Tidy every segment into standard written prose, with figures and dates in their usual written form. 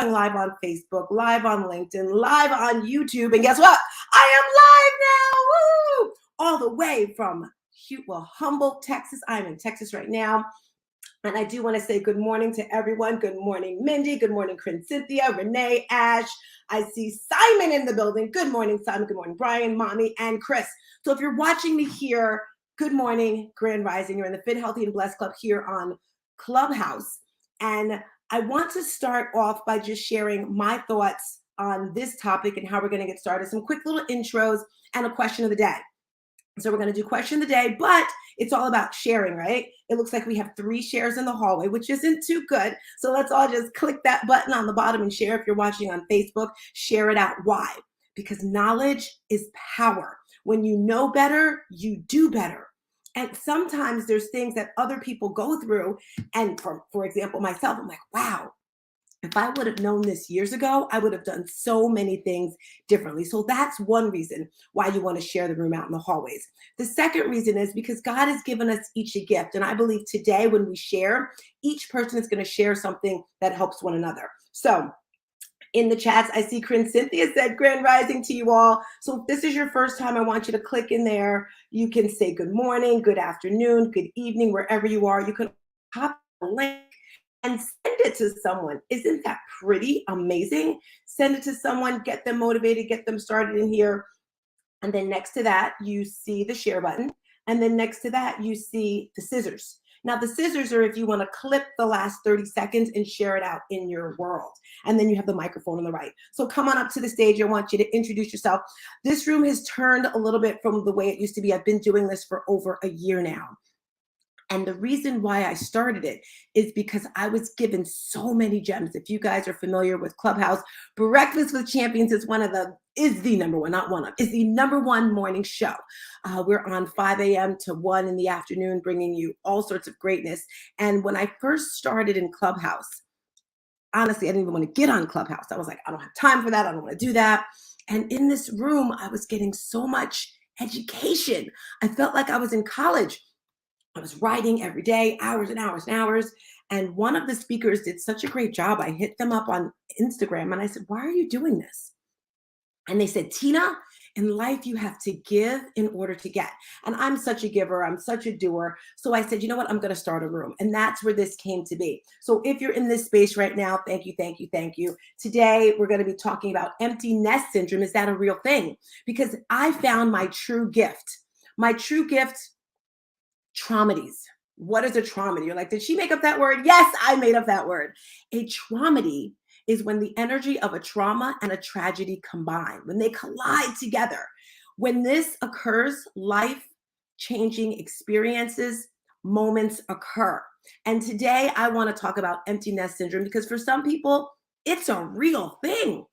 live on Facebook, live on LinkedIn, live on YouTube. And guess what? I am live now. Woo! All the way from Humboldt, Texas. I'm in Texas right now. And I do want to say good morning to everyone. Good morning, Mindy. Good morning, Cynthia, Renee, Ash. I see Simon in the building. Good morning, Simon. Good morning, Brian, Mommy, and Chris. So if you're watching me here, good morning, Grand Rising. You're in the Fit, Healthy, and Blessed Club here on Clubhouse. And I want to start off by just sharing my thoughts on this topic and how we're going to get started. Some quick little intros and a question of the day. So we're going to do question of the day, but it's all about sharing, right? It looks like we have 3 shares in the hallway, which isn't too good. So let's all just click that button on the bottom and share. If you're watching on Facebook, share it out. Why? Because knowledge is power. When you know better, you do better. And sometimes there's things that other people go through. And for example, myself, I'm like, wow, if I would have known this years ago, I would have done so many things differently. So that's one reason why you want to share the room out in the hallways. The second reason is because God has given us each a gift. And I believe today when we share, each person is going to share something that helps one another. So in the chats, I see Cynthia said, Grand Rising to you all. So if this is your first time, I want you to click in there. You can say good morning, good afternoon, good evening, wherever you are. You can copy the link and send it to someone. Isn't that pretty amazing? Send it to someone, get them motivated, get them started in here. And then next to that, you see the share button. And then next to that, you see the scissors. Now, the scissors are if you want to clip the last 30 seconds and share it out in your world. And then you have the microphone on the right. So come on up to the stage. I want you to introduce yourself. This room has turned a little bit from the way it used to be. I've been doing this for over a year now. And the reason why I started it is because I was given so many gems. If you guys are familiar with Clubhouse, Breakfast with Champions is the number one morning show. We're on 5 a.m. to 1 in the afternoon, bringing you all sorts of greatness. And when I first started in Clubhouse, honestly, I didn't even want to get on Clubhouse. I was like, I don't have time for that. I don't want to do that. And in this room, I was getting so much education. I felt like I was in college. I was writing every day, hours and hours and hours. And one of the speakers did such a great job. I hit them up on Instagram and I said, why are you doing this? And they said, Tina, in life, you have to give in order to get. And I'm such a giver. I'm such a doer. So I said, you know what? I'm going to start a room. And that's where this came to be. So if you're in this space right now, thank you, thank you, thank you. Today, we're going to be talking about empty nest syndrome. Is that a real thing? Because I found my true gift. My true gift, traumedies. What is a traumedy? You're like, did she make up that word? Yes, I made up that word. A traumedy is when the energy of a trauma and a tragedy combine, when they collide together. When this occurs, life-changing experiences, moments occur. And today I want to talk about empty nest syndrome because for some people, it's a real thing.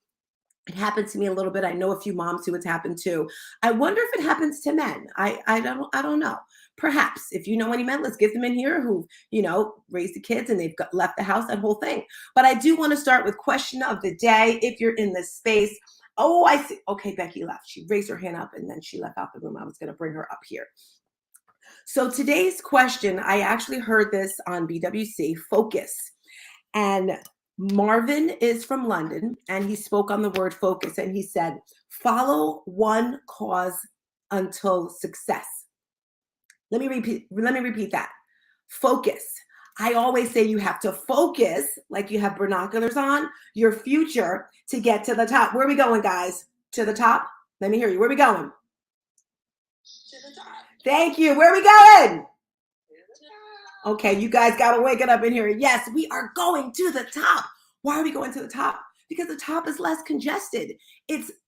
It happened to me a little bit. I know a few moms who it's happened to. I wonder if it happens to men. I don't know. Perhaps if you know any men, let's get them in here who, raised the kids and they've left the house, that whole thing. But I do want to start with question of the day. If you're in this space, oh, I see. Okay, Becky left. She raised her hand up and then she left out the room. I was going to bring her up here. So today's question, I actually heard this on BWC, Focus. And Marvin is from London, and he spoke on the word focus, and he said, follow one cause until success. Let me repeat that. Focus. I always say you have to focus, like you have binoculars on, your future to get to the top. Where are we going, guys? To the top? Let me hear you. Where are we going? To the top. Thank you. Where are we going? Okay, you guys got to wake it up in here. Yes, we are going to the top. Why are we going to the top? Because the top is less congested.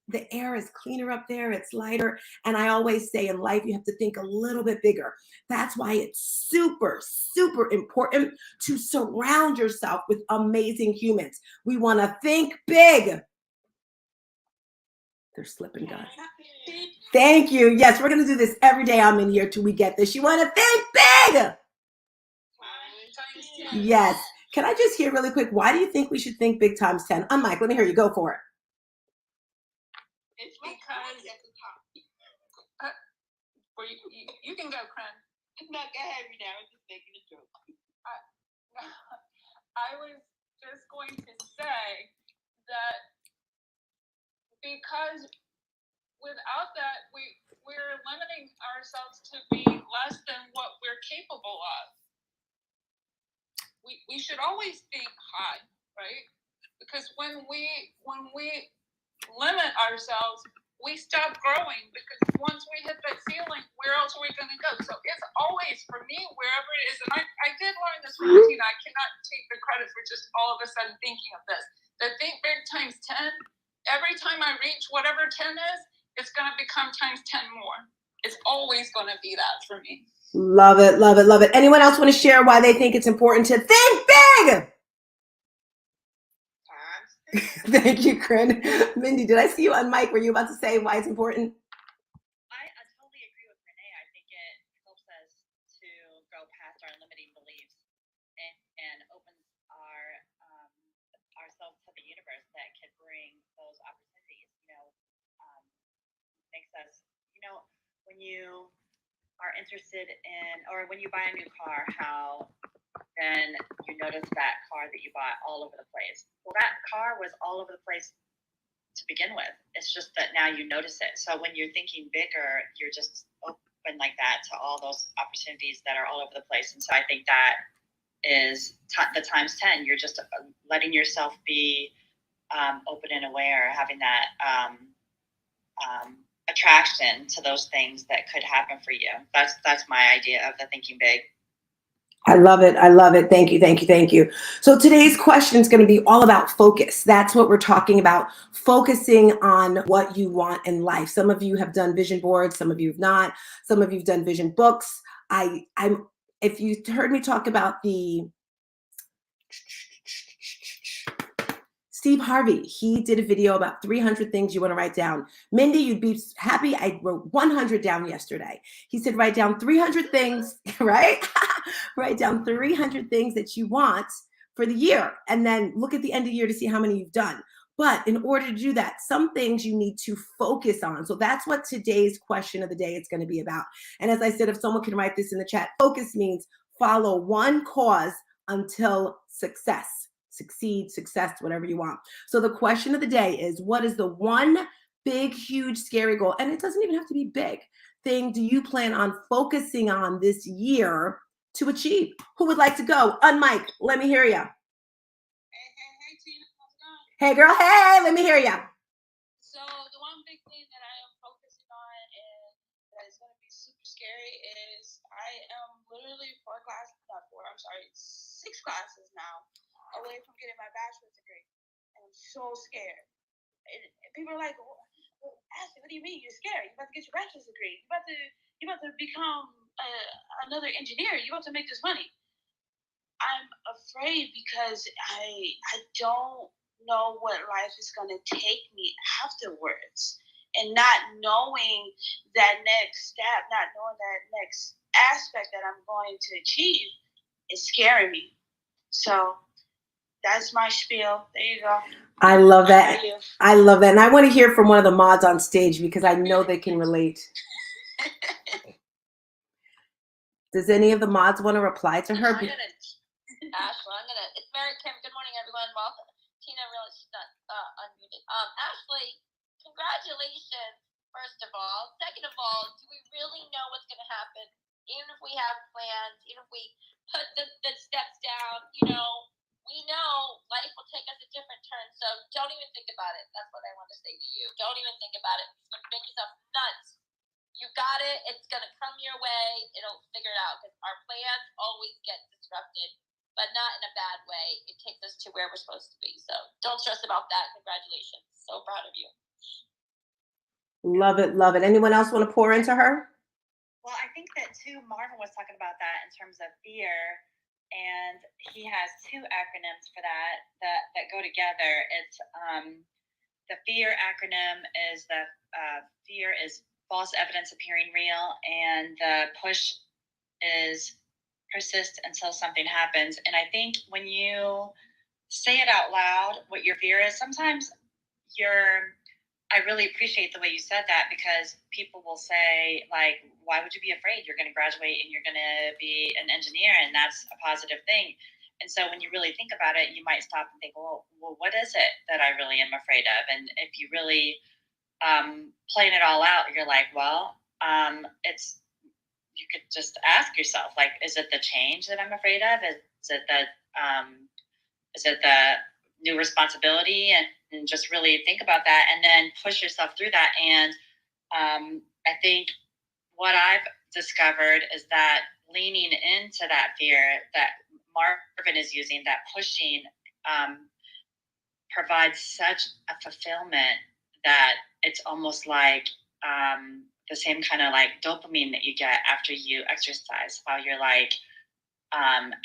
The air is cleaner up there. It's lighter. And I always say in life, you have to think a little bit bigger. That's why it's super, super important to surround yourself with amazing humans. We want to think big. They're slipping, guys. Thank you. Yes, we're going to do this every day. I'm in here till we get this. You want to think big. Yes. Can I just hear really quick, why do you think we should think big times 10? I'm Mike. Let me hear you. Go for it. It's because you can go, Cran. No, go ahead now. I'm just making a joke. I was just going to say because without that, we're limiting ourselves to be less than what we're capable of. We should always think high, right? Because when we limit ourselves, we stop growing, because once we hit that ceiling, where else are we going to go? So it's always, for me, wherever it is, and I did learn this from Tina. I cannot take the credit for just all of a sudden thinking of this. The think big times 10, every time I reach whatever 10 is, it's going to become times 10 more. It's always going to be that for me. Love it, love it, love it. Anyone else want to share why they think it's important to think big? Thank you, Corinne. Mindy, did I see you on mic? Were you about to say why it's important? I totally agree with Renee. I think it helps us to go past our limiting beliefs and opens ourselves to the universe that can bring those opportunities. Makes us, when you are interested in, or when you buy a new car, how then you notice that car that you bought all over the place. Well, that car was all over the place to begin with. It's just that now you notice it. So when you're thinking bigger, you're just open like that to all those opportunities that are all over the place. And so I think that is the times 10. You're just letting yourself be open and aware, having that attraction to those things that could happen for you. That's my idea of the thinking big. I love it. I love it. Thank you. Thank you. Thank you. So today's question is going to be all about focus. That's what we're talking about, focusing on what you want in life. Some of you have done vision boards. Some of you have not. Some of you have done vision books. If you heard me talk about Steve Harvey, he did a video about 300 things you want to write down. Mindy, you'd be happy. I wrote 100 down yesterday. He said, write down 300 things, right? Write down 300 things that you want for the year. And then look at the end of the year to see how many you've done. But in order to do that, some things you need to focus on. So that's what today's question of the day is going to be about. And as I said, if someone can write this in the chat, focus means follow one cause until success. Succeed, success, whatever you want. So the question of the day is, what is the one big, huge, scary goal? And it doesn't even have to be big thing. Do you plan on focusing on this year to achieve? Who would like to go? Unmic, let me hear you. Hey, Tina, how's it going? Hey, girl. Hey, let me hear you. So the one big thing that I am focusing on and that is going to be super scary is I am literally 6 classes now away from getting my bachelor's degree. And I'm so scared. And people are like, well, Ashley, what do you mean you're scared? You're about to get your bachelor's degree. You're about to become another engineer. You're about to make this money. I'm afraid because I don't know what life is going to take me afterwards. And not knowing that next step, not knowing that next aspect that I'm going to achieve is scaring me. So that's my spiel. There you go. I love that. I love that. And I want to hear from one of the mods on stage because I know they can relate. Does any of the mods want to reply to her? Ashley, it's Mary Kim. Good morning, everyone. Welcome. Tina realized she's not unmuted. Ashley, congratulations, first of all. Second of all, do we really know what's going to happen? Even if we have plans, even if we put the steps down, we know life will take us a different turn. So don't even think about it. That's what I want to say to you. Don't even think about it. It's going to make yourself nuts. You got it. It's going to come your way. It'll figure it out because our plans always get disrupted, but not in a bad way. It takes us to where we're supposed to be. So don't stress about that. Congratulations. So proud of you. Love it. Love it. Anyone else want to pour into her? Well, I think that too, Marvin was talking about that in terms of fear, and he has 2 acronyms for that go together. It's the fear acronym is fear is false evidence appearing real, and the push is persist until something happens. And I think when you say it out loud, what your fear is, sometimes I really appreciate the way you said that, because people will say, like, why would you be afraid? You're going to graduate and you're going to be an engineer, and that's a positive thing. And so when you really think about it, you might stop and think, well, what is it that I really am afraid of? And if you really playing it all out, you're like, well, you could just ask yourself, like, is it the change that I'm afraid of? Is it the new responsibility? And just really think about that, and then push yourself through that. And I think what I've discovered is that leaning into that fear that Marvin is using, that pushing, provides such a fulfillment that it's almost like the same kind of like dopamine that you get after you exercise, while you're like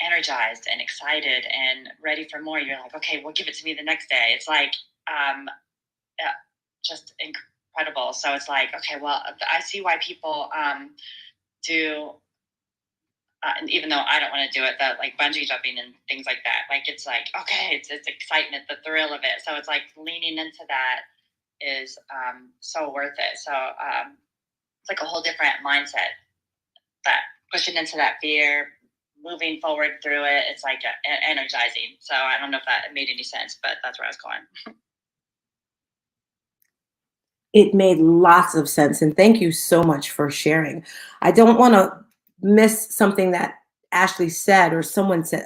energized and excited and ready for more. You're like, okay, well, give it to me the next day. It's like just incredible. So it's like, okay, well, I see why people do, and even though I don't want to do it, that like bungee jumping and things like that. Like, it's like, okay, it's excitement, the thrill of it. So it's like leaning into that is so worth it. So it's like a whole different mindset, that pushing into that fear, moving forward through it. It's like energizing. So I don't know if that made any sense, but that's where I was going. It made lots of sense. And thank you so much for sharing. I don't want to miss something that Ashley said, or someone said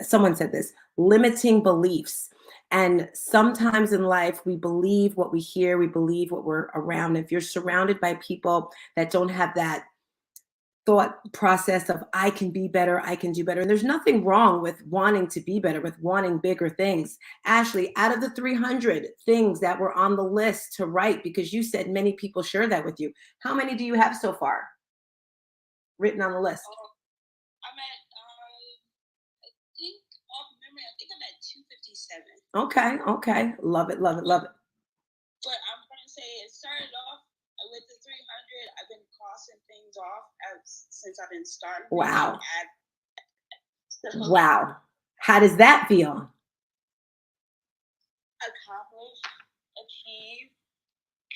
this: limiting beliefs. And sometimes in life, we believe what we hear, we believe what we're around. If you're surrounded by people that don't have that thought process of I can be better, I can do better. And there's nothing wrong with wanting to be better, with wanting bigger things. Ashley, out of the 300 things that were on the list to write, because you said many people share that with you, how many do you have so far written on the list? I'm at, I think, off memory, I think I'm at 257. Okay. Love it. But I'm going to say it started off with the 300. I've been crossing things off since I've been starting. Wow. Wow. How does that feel? Accomplish, achieve.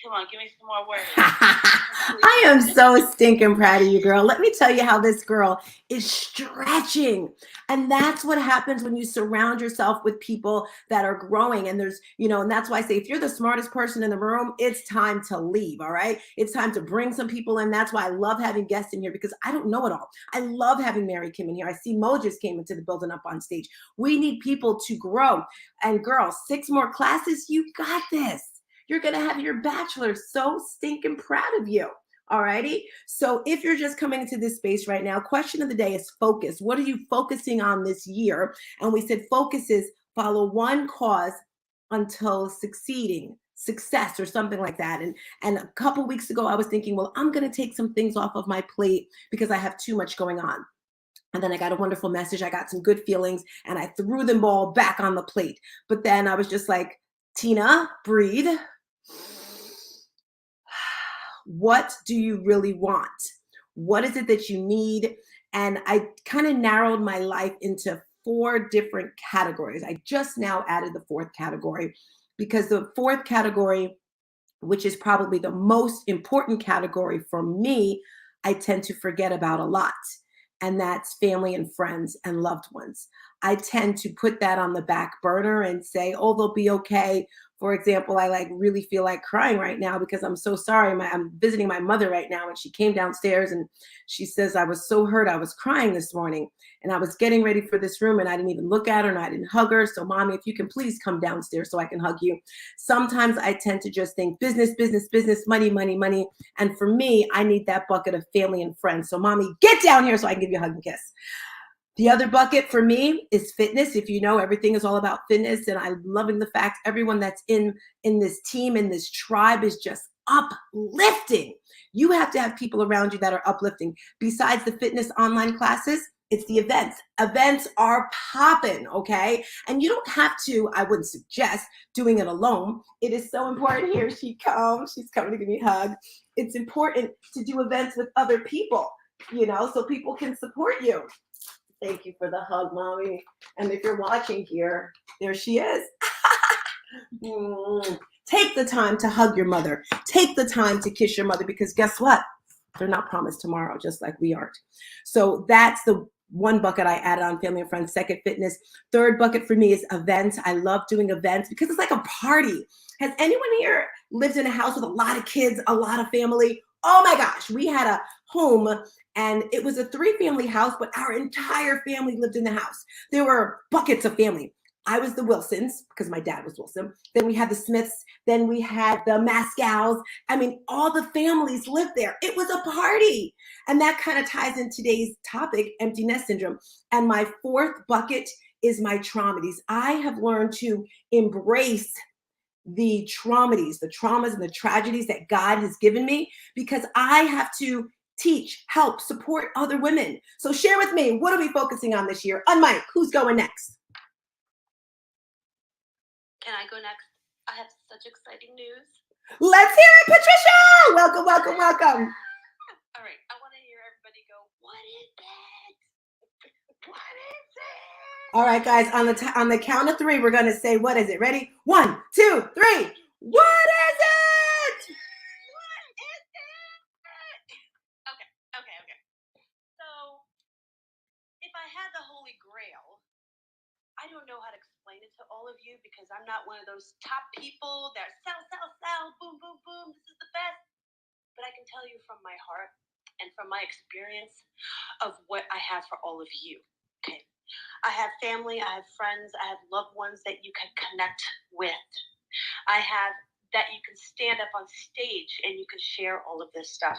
Come on, give me some more words. I am so stinking proud of you, girl. Let me tell you how this girl is stretching. And that's what happens when you surround yourself with people that are growing. And there's, and that's why I say, if you're the smartest person in the room, it's time to leave. All right. It's time to bring some people in. That's why I love having guests in here, because I don't know it all. I love having Mary Kim in here. I see Mo just came into the building up on stage. We need people to grow. And girl, 6 more classes. You got this. You're going to have your bachelor's. So stinking proud of you. All righty. So if you're just coming into this space right now, question of the day is focus. What are you focusing on this year? And we said focus is follow one cause until success or something like that. And a couple weeks ago, I was thinking, well, I'm going to take some things off of my plate because I have too much going on. And then I got a wonderful message. I got some good feelings and I threw them all back on the plate. But then I was just like, Tina, breathe. What do you really want? What is it that you need? And I kind of narrowed my life into 4 different categories. I just now added the 4th category, because the 4th category, which is probably the most important category for me, I tend to forget about a lot. And that's family and friends and loved ones. I tend to put that on the back burner and say, oh, they'll be okay. For example, I really feel like crying right now because I'm so sorry. I'm visiting my mother right now, and she came downstairs and she says, I was so hurt. I was crying this morning and I was getting ready for this room and I didn't even look at her and I didn't hug her. So mommy, if you can please come downstairs so I can hug you. Sometimes I tend to just think business, money. And for me, I need that bucket of family and friends. So mommy, get down here so I can give you a hug and kiss. The other bucket for me is fitness. If you know, everything is all about fitness. And I'm loving the fact everyone that's in this team, in this tribe, is just uplifting. You have to have people around you that are uplifting. Besides the fitness online classes, it's the events. Events are popping, okay? And you don't have to, I wouldn't suggest doing it alone. It is so important. Here she comes. She's coming to give me a hug. It's important to do events with other people, so people can support you. Thank you for the hug, mommy. And if you're watching here, there she is. Take the time to hug your mother. Take the time to kiss your mother, because guess what? They're not promised tomorrow, just like we aren't. So that's the one bucket I added on family and friends, second fitness. Third bucket for me is events. I love doing events because it's like a party. Has anyone here lived in a house with a lot of kids, a lot of family? Oh my gosh, we had a home and it was a 3-family house, but our entire family lived in the house. There were buckets of family. I was the Wilsons because my dad was Wilson. Then we had the Smiths. Then we had the Mascows. I mean, all the families lived there. It was a party. And that kind of ties in today's topic, empty nest syndrome. And my fourth bucket is my traumedies. I have learned to embrace the traumas and the tragedies that God has given me because I have to teach, help, support other women. So share with me, what are we focusing on this year? On Mike, who's going next? Can I go next? I have such exciting news. Let's hear it, Patricia! Welcome, welcome, welcome. All right, I want to hear everybody go, what is it? What is it? All right, guys, on the count of 3, we're going to say, what is it? Ready? 1, 2, 3. What is it? Okay. So, if I had the Holy Grail, I don't know how to explain it to all of you because I'm not one of those top people that sell, boom, boom, boom, this is the best. But I can tell you from my heart and from my experience of what I have for all of you. Okay. I have family, I have friends, I have loved ones that you can connect with. I have that you can stand up on stage and you can share all of this stuff.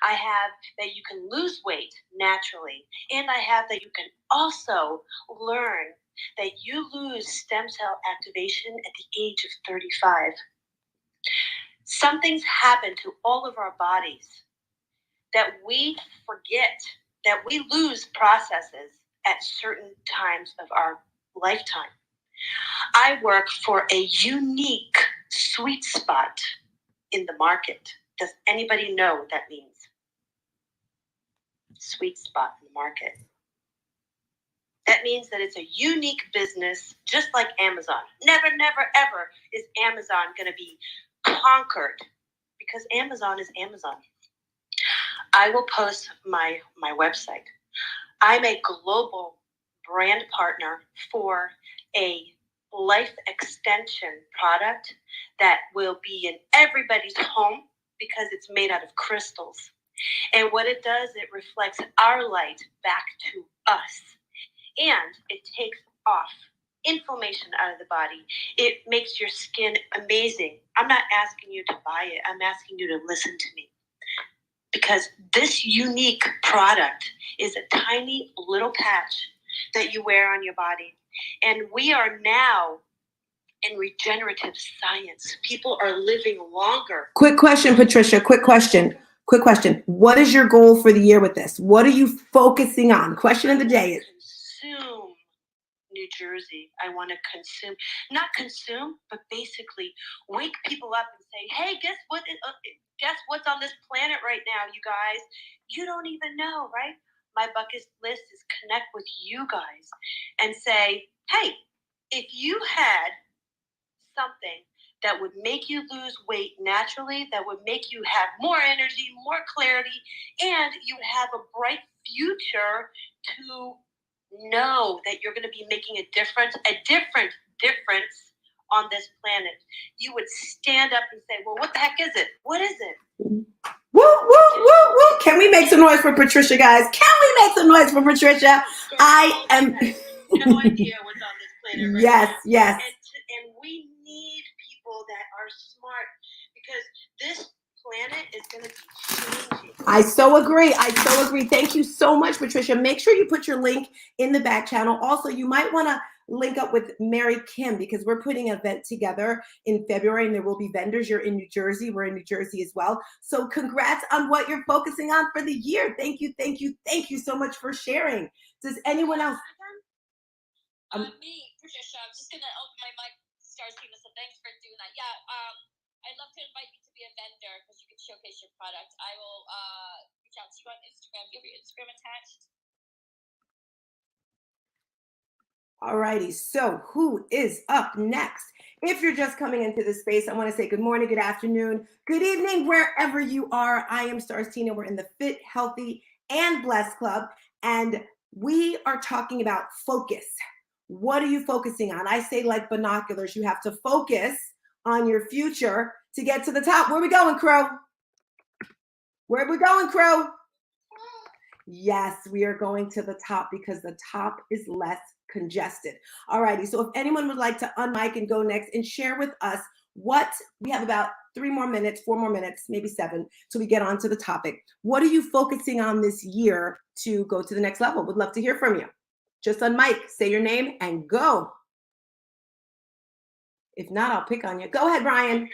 I have that you can lose weight naturally. And I have that you can also learn that you lose stem cell activation at the age of 35. Something's happened to all of our bodies that we forget, that we lose processes at certain times of our lifetime. I work for a unique sweet spot in the market. Does anybody know what that means? Sweet spot in the market. That means that it's a unique business, just like Amazon. Never, ever is Amazon going to be conquered because Amazon is Amazon. I will post my website. I'm a global brand partner for a life extension product that will be in everybody's home because it's made out of crystals. And what it does, it reflects our light back to us. And it takes off inflammation out of the body. It makes your skin amazing. I'm not asking you to buy it. I'm asking you to listen to me. Because this unique product is a tiny little patch that you wear on your body. And we are now in regenerative science. People are living longer. Quick question, Patricia. Quick question. What is your goal for the year with this? What are you focusing on? Question of the day is consume New Jersey. I want to consume, not consume, but basically wake people up and say, hey, guess what's on this planet right now, you guys? You don't even know, right? My bucket list is connect with you guys and say, hey, if you had something that would make you lose weight naturally, that would make you have more energy, more clarity, and you have a bright future to know that you're going to be making a difference on this planet, you would stand up and say, well, what the heck is it? What is it? woo, woo, woo, woo. Can we make some noise for Patricia, guys? Can we make some noise for Patricia? I am no idea what's on this planet right yes, now. yes. And we need people that are smart because this planet is going to be changing. I so agree. Thank you so much, Patricia. Make sure you put your link in the back channel. Also, you might want to link up with Mary Kim because we're putting an event together in February and there will be vendors. You're in New Jersey. We're in New Jersey as well. So congrats on what you're focusing on for the year. Thank you so much for sharing. Does anyone else? Me, Patricia, I'm just going to open my mic, StarzTina, so thanks for doing that. Yeah, I'd love to invite you to be a vendor because you can showcase your product. I will reach out to you on Instagram. Do you have your Instagram attached? Alrighty, so who is up next? If you're just coming into this space, I want to say good morning, good afternoon, good evening, wherever you are. I am StarzTina. We're in the Fit, Healthy, and Blessed Club. And we are talking about focus. What are you focusing on? I say like binoculars, you have to focus on your future to get to the top. Where we going, crew? Where we going, crew? Yes, we are going to the top because the top is less congested. All righty, so if anyone would like to unmic and go next and share with us what, we have about 3 more minutes, 4 more minutes, maybe 7, till we get on to the topic. What are you focusing on this year to go to the next level? Would love to hear from you. Just unmic, say your name, and go. If not, I'll pick on you. Go ahead, Brian. Okay.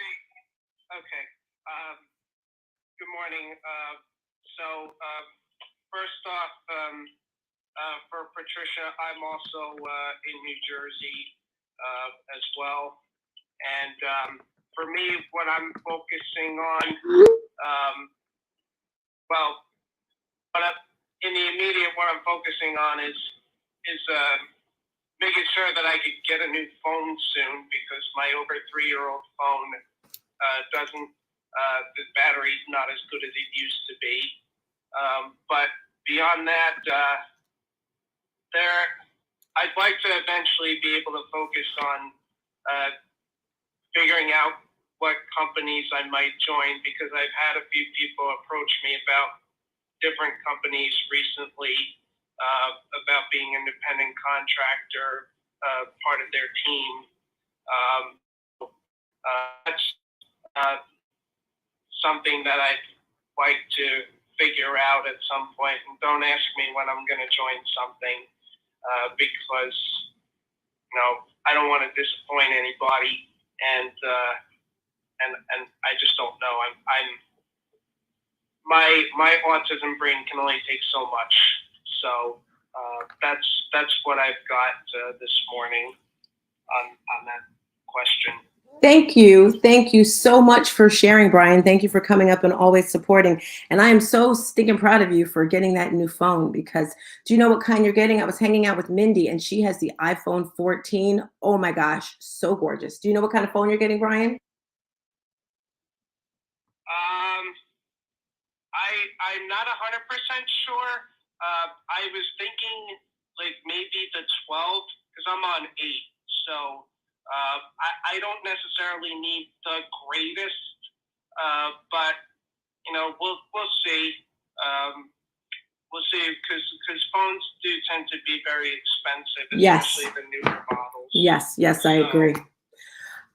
Good morning. First off, for Patricia, I'm also in New Jersey as well. And for me, what I'm focusing on, in the immediate, what I'm focusing on is making sure that I could get a new phone soon, because my over 3-year-old phone doesn't, the battery's not as good as it used to be. But beyond that, I'd like to eventually be able to focus on figuring out what companies I might join, because I've had a few people approach me about different companies recently, about being an independent contractor, part of their team. That's something that I'd like to figure out at some point. And don't ask me when I'm going to join something, because I don't want to disappoint anybody, and I just don't know. My autism brain can only take so much. So that's what I've got this morning on that question. Thank you. Thank you so much for sharing, Brian. Thank you for coming up and always supporting. And I am so stinking proud of you for getting that new phone, because do you know what kind you're getting? I was hanging out with Mindy and she has the iPhone 14. Oh my gosh, so gorgeous. Do you know what kind of phone you're getting, Brian? I'm not 100% sure. I was thinking like maybe the 12, because I'm on 8. So I don't necessarily need the greatest, but we'll see. We'll see, because phones do tend to be very expensive, especially the newer models. Yes, I agree.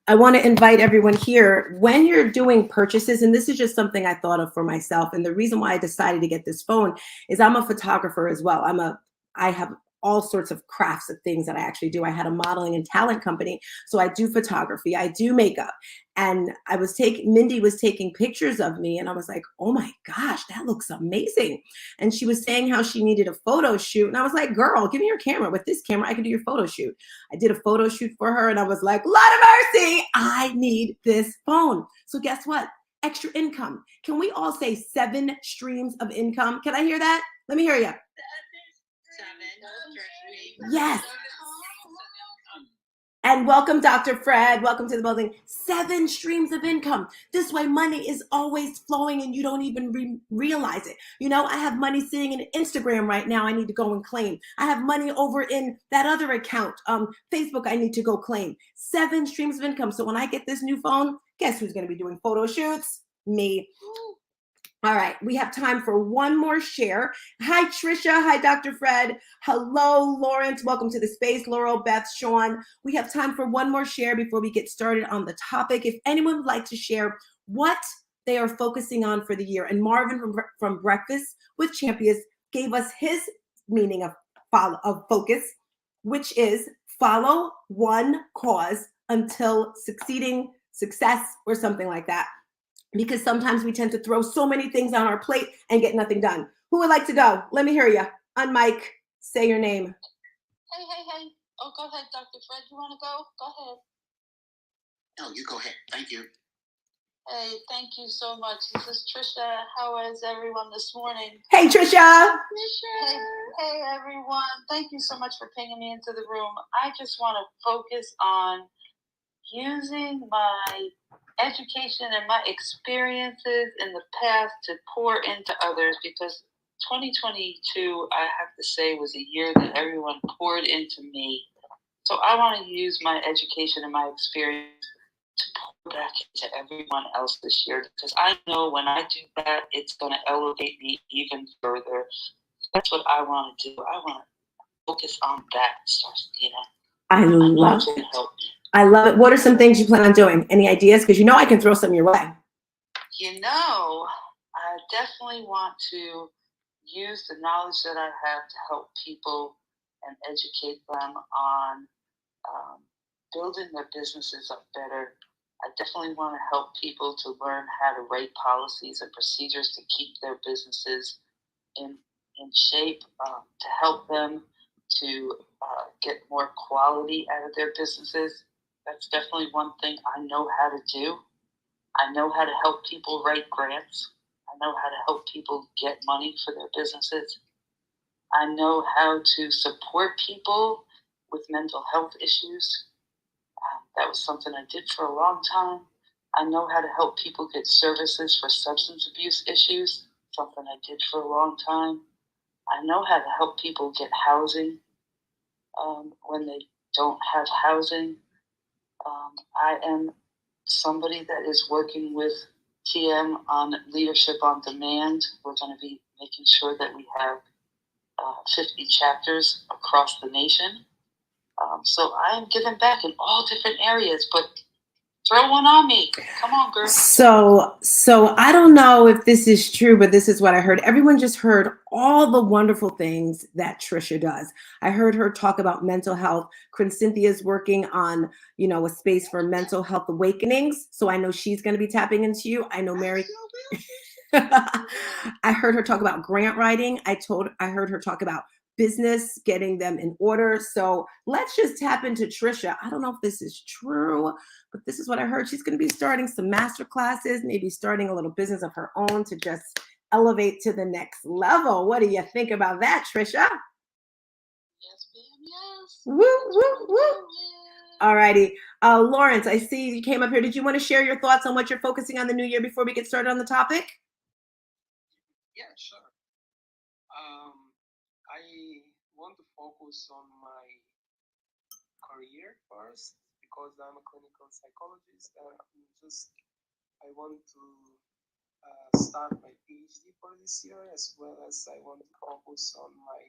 I want to invite everyone here, when you're doing purchases, and this is just something I thought of for myself, and the reason why I decided to get this phone is I'm a photographer as well. I have all sorts of crafts of things that I actually do. I had a modeling and talent company, so I do photography, I do makeup, and Mindy was taking pictures of me, and I was like, oh my gosh, that looks amazing. And she was saying how she needed a photo shoot, and I was like, girl, give me your camera. With this camera, I can do your photo shoot. I did a photo shoot for her, and I was like, Lord of mercy, I need this phone. So guess what? Extra income. Can we all say 7 streams of income? Can I hear that? Let me hear you. 7 Yes. And welcome, Dr. Fred. Welcome to the building. 7 streams of income. This way, money is always flowing and you don't even realize it. I have money sitting in Instagram right now. I need to go and claim. I have money over in that other account, Facebook, I need to go claim. 7 streams of income. So when I get this new phone, guess who's going to be doing photo shoots? Me. All right, we have time for one more share. Hi, Trisha. Hi, Dr. Fred. Hello, Lawrence. Welcome to the space. Laurel, Beth, Sean. We have time for one more share before we get started on the topic. If anyone would like to share what they are focusing on for the year. And Marvin from Breakfast with Champions gave us his meaning of focus, which is follow one cause until success, or something like that. Because sometimes we tend to throw so many things on our plate and get nothing done. Who would like to go? Let me hear you. Unmic, say your name. Hey. Oh, go ahead, Dr. Fred. You want to go? Go ahead. No, you go ahead. Thank you. Hey, thank you so much. This is Trisha. How is everyone this morning? Hey, Trisha. Hey, everyone. Thank you so much for pinging me into the room. I just want to focus on using my education and my experiences in the past to pour into others, because 2022, I have to say, was a year that everyone poured into me. So I want to use my education and my experience to pour back into everyone else this year, because I know when I do that, it's going to elevate me even further. That's what I want to do. I want to focus on that, StarzTina. I love it. I love it. What are some things you plan on doing? Any ideas? Because you know I can throw some your way. You know, I definitely want to use the knowledge that I have to help people and educate them on building their businesses up better. I definitely want to help people to learn how to write policies and procedures to keep their businesses in shape, to help them to get more quality out of their businesses. That's definitely one thing I know how to do. I know how to help people write grants. I know how to help people get money for their businesses. I know how to support people with mental health issues. That was something I did for a long time. I know how to help people get services for substance abuse issues, something I did for a long time. I know how to help people get housing when they don't have housing. I am somebody that is working with TM on Leadership on Demand. We're going to be making sure that we have 50 chapters across the nation. So I am giving back in all different areas, but throw one on me. Come on, girl. So I don't know if this is true, but this is what I heard. Everyone just heard all the wonderful things that Trisha does. I heard her talk about mental health. Cynthia's working on, a space for mental health awakenings. So I know she's going to be tapping into you. I know Mary. I heard her talk about grant writing. I heard her talk about business, getting them in order. So let's just tap into Trisha. I don't know if this is true, but this is what I heard. She's going to be starting some master classes, maybe starting a little business of her own to just elevate to the next level. What do you think about that, Trisha? Yes, ma'am, yes. Woo, woo, woo. All righty. Lawrence, I see you came up here. Did you want to share your thoughts on what you're focusing on the new year before we get started on the topic? Yeah, sure. I want to focus on my career first because I'm a clinical psychologist. I want to start my PhD for this year, as well as I want to focus on my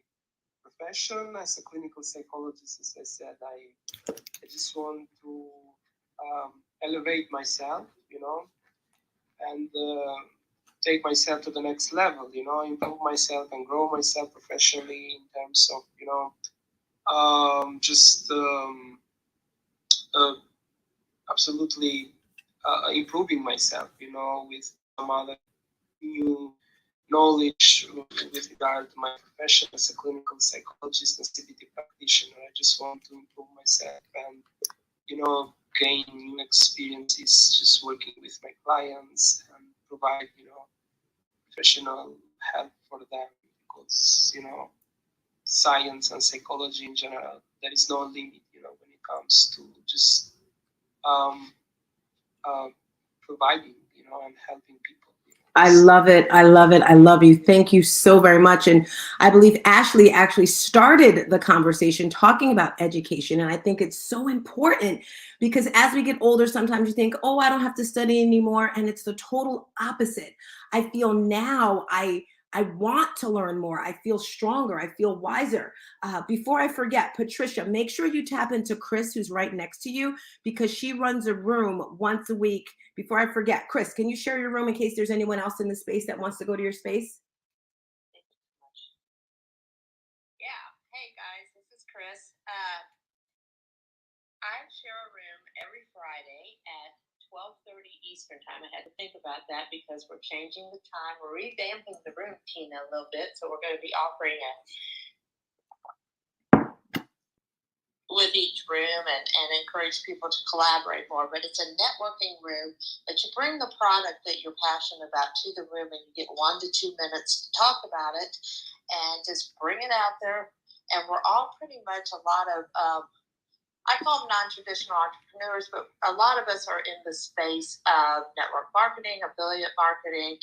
profession as a clinical psychologist. As I said, I just want to elevate myself, and take myself to the next level, improve myself and grow myself professionally in terms of, absolutely improving myself, with some other new knowledge with regard to my profession as a clinical psychologist and CBT practitioner. I just want to improve myself and, gain new experiences just working with my clients and provide, professional help for them because, science and psychology in general, there is no limit, when it comes to just providing, and helping people. I love it. I love it. I love you. Thank you so very much. And I believe Ashley actually started the conversation talking about education. And I think it's so important because as we get older, sometimes you think, oh, I don't have to study anymore. And it's the total opposite. I feel now I want to learn more. I feel stronger. I feel wiser. Before I forget, Patricia, make sure you tap into Chris, who's right next to you, because she runs a room once a week. Before I forget, Chris, can you share your room in case there's anyone else in the space that wants to go to your space? Yeah. Hey, guys, this is Chris. I share a room every Friday at 12:30 Eastern time. I had to think about that because we're changing the time. We're revamping the room, Tina, a little bit. So we're going to be offering with each room and encourage people to collaborate more. But it's a networking room that you bring the product that you're passionate about to the room and you get 1 to 2 minutes to talk about it and just bring it out there. And we're all pretty much a lot of, I call them non-traditional entrepreneurs, but a lot of us are in the space of network marketing, affiliate marketing,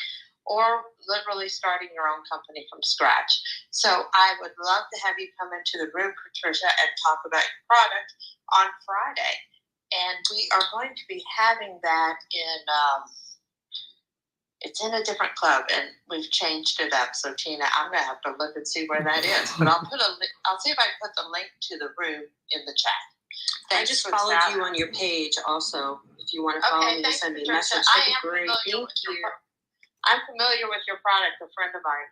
or literally starting your own company from scratch. So I would love to have you come into the room, Patricia, and talk about your product on Friday. And we are going to be having that in, it's in a different club, and we've changed it up. So Tina, I'm going to have to look and see where that is. But I'll see if I can put the link to the room in the chat. Thanks. I just followed you on your page also. If you want to follow me and send me a message, that'd be great. Thank you. I'm familiar with your product. A friend of mine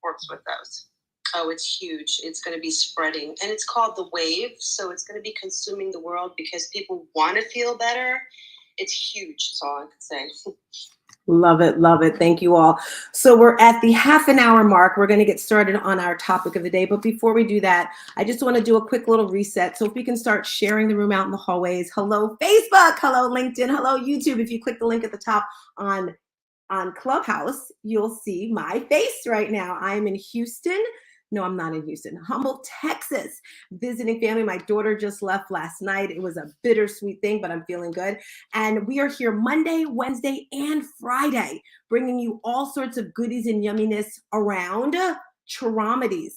works with those. Oh, it's huge. It's going to be spreading. And it's called The Wave. So it's going to be consuming the world because people want to feel better. It's huge. That's all I could say. Love it. Love it. Thank you all. So we're at the half an hour mark. We're going to get started on our topic of the day. But before we do that, I just want to do a quick little reset. So if we can start sharing the room out in the hallways. Hello, Facebook. Hello, LinkedIn. Hello, YouTube. If you click the link at the top on Clubhouse, you'll see my face right now. I'm in Houston. No, I'm not in Houston. Humboldt, Texas, visiting family. My daughter just left last night. It was a bittersweet thing, but I'm feeling good. And we are here Monday, Wednesday, and Friday, bringing you all sorts of goodies and yumminess around traumedies.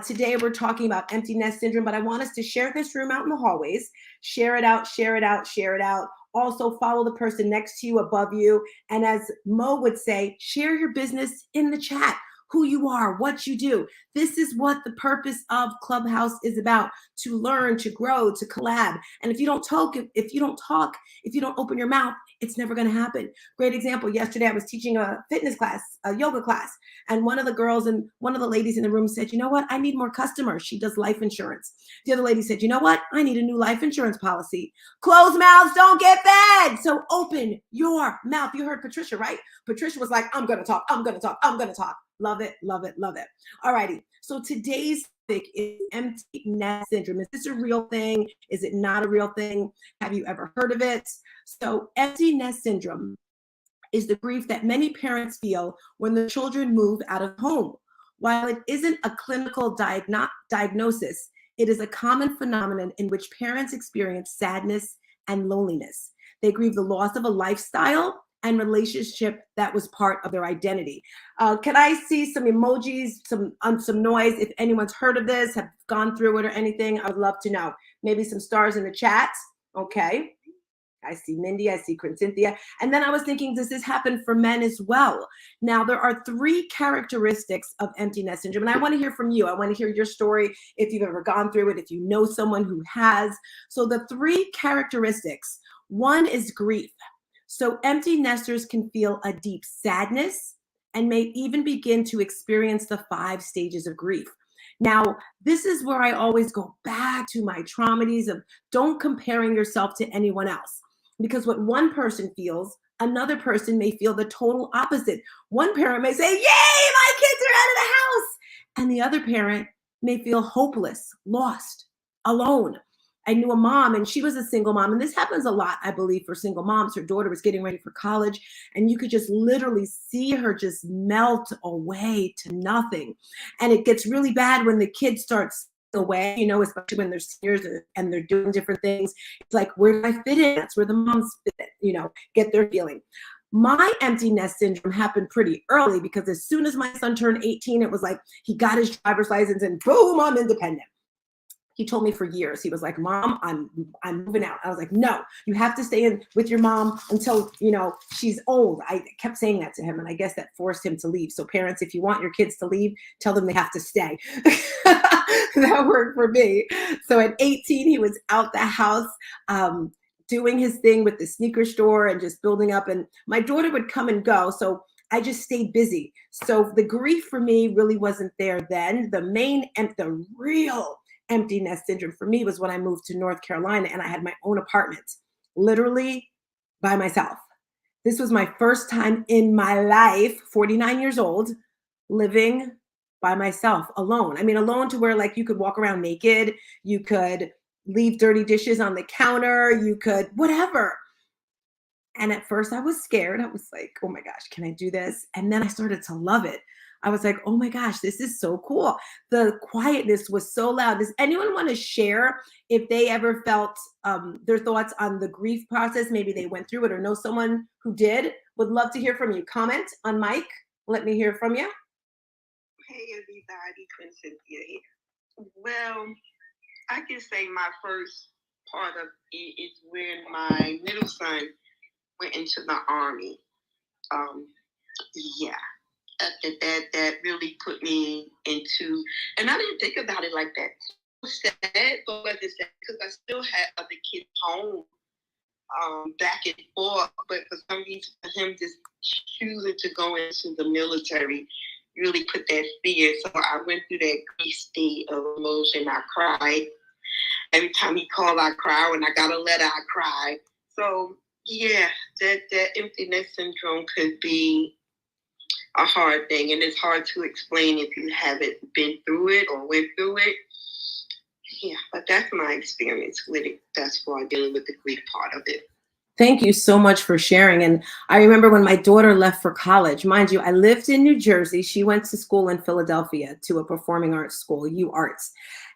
Today, we're talking about empty nest syndrome, but I want us to share this room out in the hallways. Share it out, share it out, share it out. Also, follow the person next to you, above you. And as Mo would say, share your business in the chat. Who you are, what you do. This is what the purpose of Clubhouse is about, to learn, to grow, to collab. And if you don't talk, if you don't open your mouth, it's never going to happen. Great example. Yesterday, I was teaching a fitness class, a yoga class. And one of the girls and one of the ladies in the room said, you know what? I need more customers. She does life insurance. The other lady said, you know what? I need a new life insurance policy. Closed mouths don't get fed. So open your mouth. You heard Patricia, right? Patricia was like, I'm going to talk. I'm going to talk. I'm going to talk. Love it, love it, love it. All righty. So today's topic is empty nest syndrome. Is this a real thing? Is it not a real thing? Have you ever heard of it? So empty nest syndrome is the grief that many parents feel when their children move out of home. While it isn't a clinical diagnosis, it is a common phenomenon in which parents experience sadness and loneliness. They grieve the loss of a lifestyle and relationship that was part of their identity. Can I see some emojis, some noise? If anyone's heard of this, have gone through it or anything, I would love to know. Maybe some stars in the chat. Okay. I see Mindy, I see Cynthia. And then I was thinking, does this happen for men as well? Now, there are 3 characteristics of empty nest syndrome, and I want to hear from you. I want to hear your story, if you've ever gone through it, if you know someone who has. So the 3 characteristics, one is grief. So empty nesters can feel a deep sadness and may even begin to experience the 5 stages of grief. Now, this is where I always go back to my traumedies of don't comparing yourself to anyone else. Because what one person feels, another person may feel the total opposite. One parent may say, yay, my kids are out of the house. And the other parent may feel hopeless, lost, alone. I knew a mom, and she was a single mom, and this happens a lot, I believe, for single moms. Her daughter was getting ready for college, and you could just literally see her just melt away to nothing. And it gets really bad when the kids start away, you know, especially when they're seniors and they're doing different things. It's like, where do I fit in? That's where the moms fit in, you know, get their feeling. My empty nest syndrome happened pretty early because as soon as my son turned 18, it was like he got his driver's license and boom, I'm independent. He told me for years, he was like, Mom, I'm moving out. I was like, no, you have to stay in with your mom until, you know, she's old. I kept saying that to him, and I guess that forced him to leave. So parents, if you want your kids to leave, tell them they have to stay. That worked for me. So at 18, he was out the house, doing his thing with the sneaker store and just building up. And my daughter would come and go. So I just stayed busy. So the grief for me really wasn't there then. The real empty nest syndrome for me was when I moved to North Carolina and I had my own apartment, literally by myself. This was my first time in my life, 49 years old, living by myself, alone. I mean, alone to where like you could walk around naked, you could leave dirty dishes on the counter, you could whatever. And at first I was scared. I was like, oh my gosh, can I do this? And then I started to love it. I was like, oh my gosh, this is so cool. The quietness was so loud. Does anyone want to share if they ever felt their thoughts on the grief process? Maybe they went through it or know someone who did. Would love to hear from you. Comment on mic. Let me hear from you. Hey everybody, Queen Cynthia here. Well, I can say my first part of it is when my middle son went into the army. Yeah, that really put me into, and I didn't think about it like that. It was sad, but wasn't sad because I still had other kids home, back and forth. But for some reason, him just choosing to go into the military really put that fear. So I went through that grief state of emotion. I cried. Every time he called, I cried. When I got a letter, I cried. So yeah, that empty nest syndrome could be a hard thing, and it's hard to explain if you haven't been through it or went through it. Yeah, but that's my experience with it. That's why dealing with the grief part of it. Thank you so much for sharing. And I remember when my daughter left for college, mind you, I lived in New Jersey. She went to school in Philadelphia to a performing arts school, U Arts.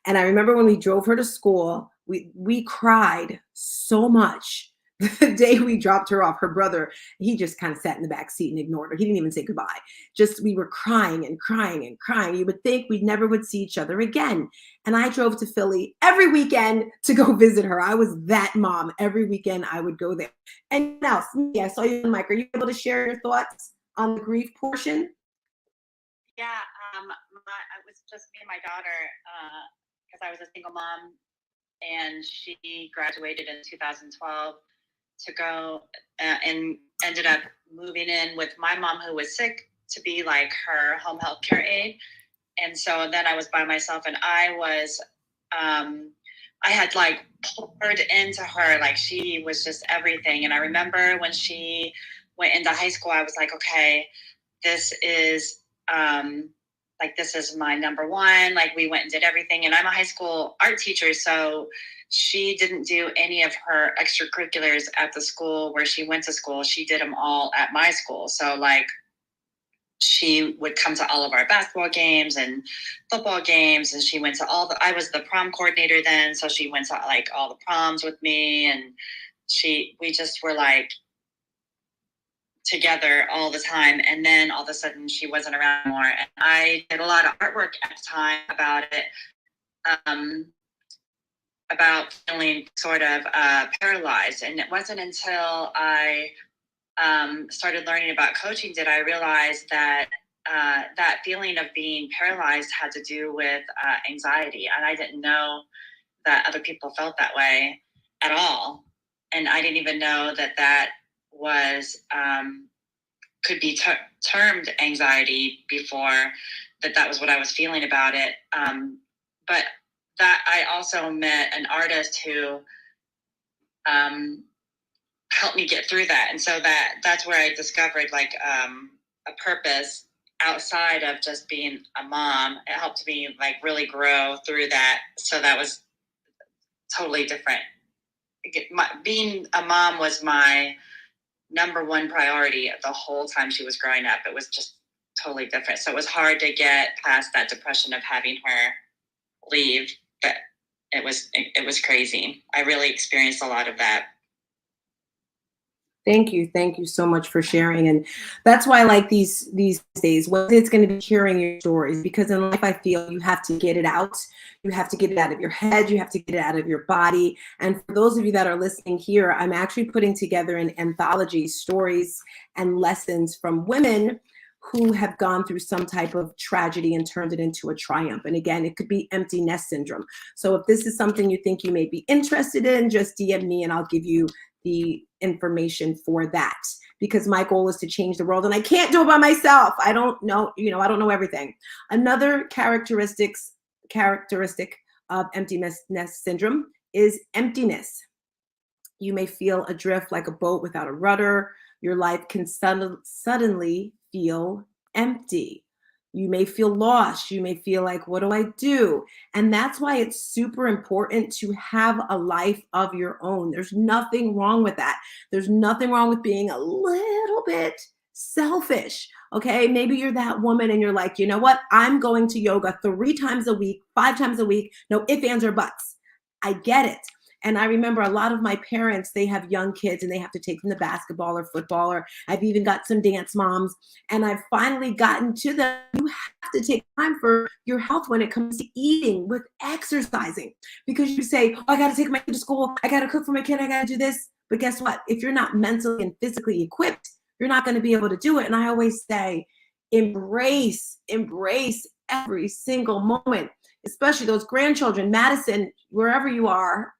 And I remember when we drove her to school, we cried so much. The day we dropped her off, her brother, he just kind of sat in the back seat and ignored her. He didn't even say goodbye. Just, we were crying and crying and crying. You would think we never would see each other again. And I drove to Philly every weekend to go visit her. I was that mom. Every weekend I would go there. And now, I saw you, Mike. Are you able to share your thoughts on the grief portion? Yeah, it was just me and my daughter, because I was a single mom, and she graduated in 2012 to go and ended up moving in with my mom, who was sick, to be like her home health care aide. And so then I was by myself, and I was, I had like poured into her, like she was just everything. And I remember when she went into high school, I was like, okay, this is, this is my number one. Like, we went and did everything. And I'm a high school art teacher, so she didn't do any of her extracurriculars at the school where she went to school. She did them all at my school. So like, she would come to all of our basketball games and football games, and she went to I was the prom coordinator then, so she went to like all the proms with me, and we just were like together all the time. And then all of a sudden she wasn't around anymore, and I did a lot of artwork at the time about it, about feeling sort of paralyzed. And it wasn't until I started learning about coaching did I realize that that feeling of being paralyzed had to do with anxiety. And I didn't know that other people felt that way at all. And I didn't even know that that was could be termed anxiety before that was what I was feeling about it. But that I also met an artist who helped me get through that. And so that's where I discovered like a purpose outside of just being a mom. It helped me like really grow through that. So that was totally different. Being a mom was my number one priority the whole time she was growing up. It was just totally different. So it was hard to get past that depression of having her leave, but it was crazy. I really experienced a lot of that. Thank you so much for sharing. And that's why I like these days, whether it's going to be hearing your stories, because in life I feel you have to get it out. You have to get it out of your head. You have to get it out of your body. And for those of you that are listening here, I'm actually putting together an anthology, stories and lessons from women who have gone through some type of tragedy and turned it into a triumph. And again, it could be empty nest syndrome. So if this is something you think you may be interested in, just DM me and I'll give you the information for that, because my goal is to change the world and I can't do it by myself. I don't know, I don't know everything. Another characteristic of empty nest syndrome is emptiness. You may feel adrift like a boat without a rudder. Your life can suddenly feel empty. You may feel lost. You may feel like, what do I do? And that's why it's super important to have a life of your own. There's nothing wrong with that. There's nothing wrong with being a little bit selfish. Okay, maybe you're that woman and you're like, you know what? I'm going to yoga 3 times a week, 5 times a week. No ifs, ands, or buts. I get it. And I remember a lot of my parents, they have young kids and they have to take them to basketball or football, or I've even got some dance moms. And I've finally gotten to them. You have to take time for your health when it comes to eating, with exercising, because you say, oh, I got to take my kid to school. I got to cook for my kid. I got to do this. But guess what? If you're not mentally and physically equipped, you're not going to be able to do it. And I always say, embrace every single moment, especially those grandchildren. Madison, wherever you are,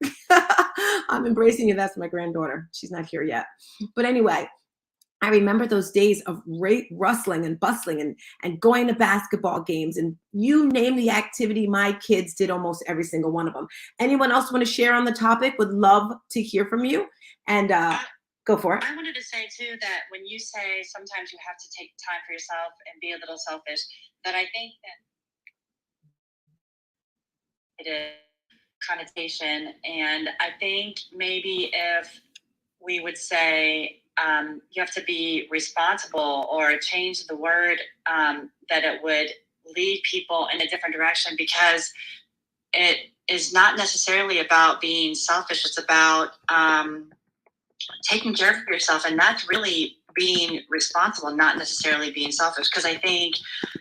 I'm embracing you. That's my granddaughter. She's not here yet. But anyway, I remember those days of rustling and bustling and going to basketball games, and you name the activity, my kids did almost every single one of them. Anyone else want to share on the topic? Would love to hear from you. And go for it. I wanted to say too that when you say sometimes you have to take time for yourself and be a little selfish, that I think that it is connotation. And I think maybe if we would say you have to be responsible, or change the word, that it would lead people in a different direction, because it is not necessarily about being selfish. It's about taking care of yourself, and that's really being responsible, not necessarily being selfish. Because I think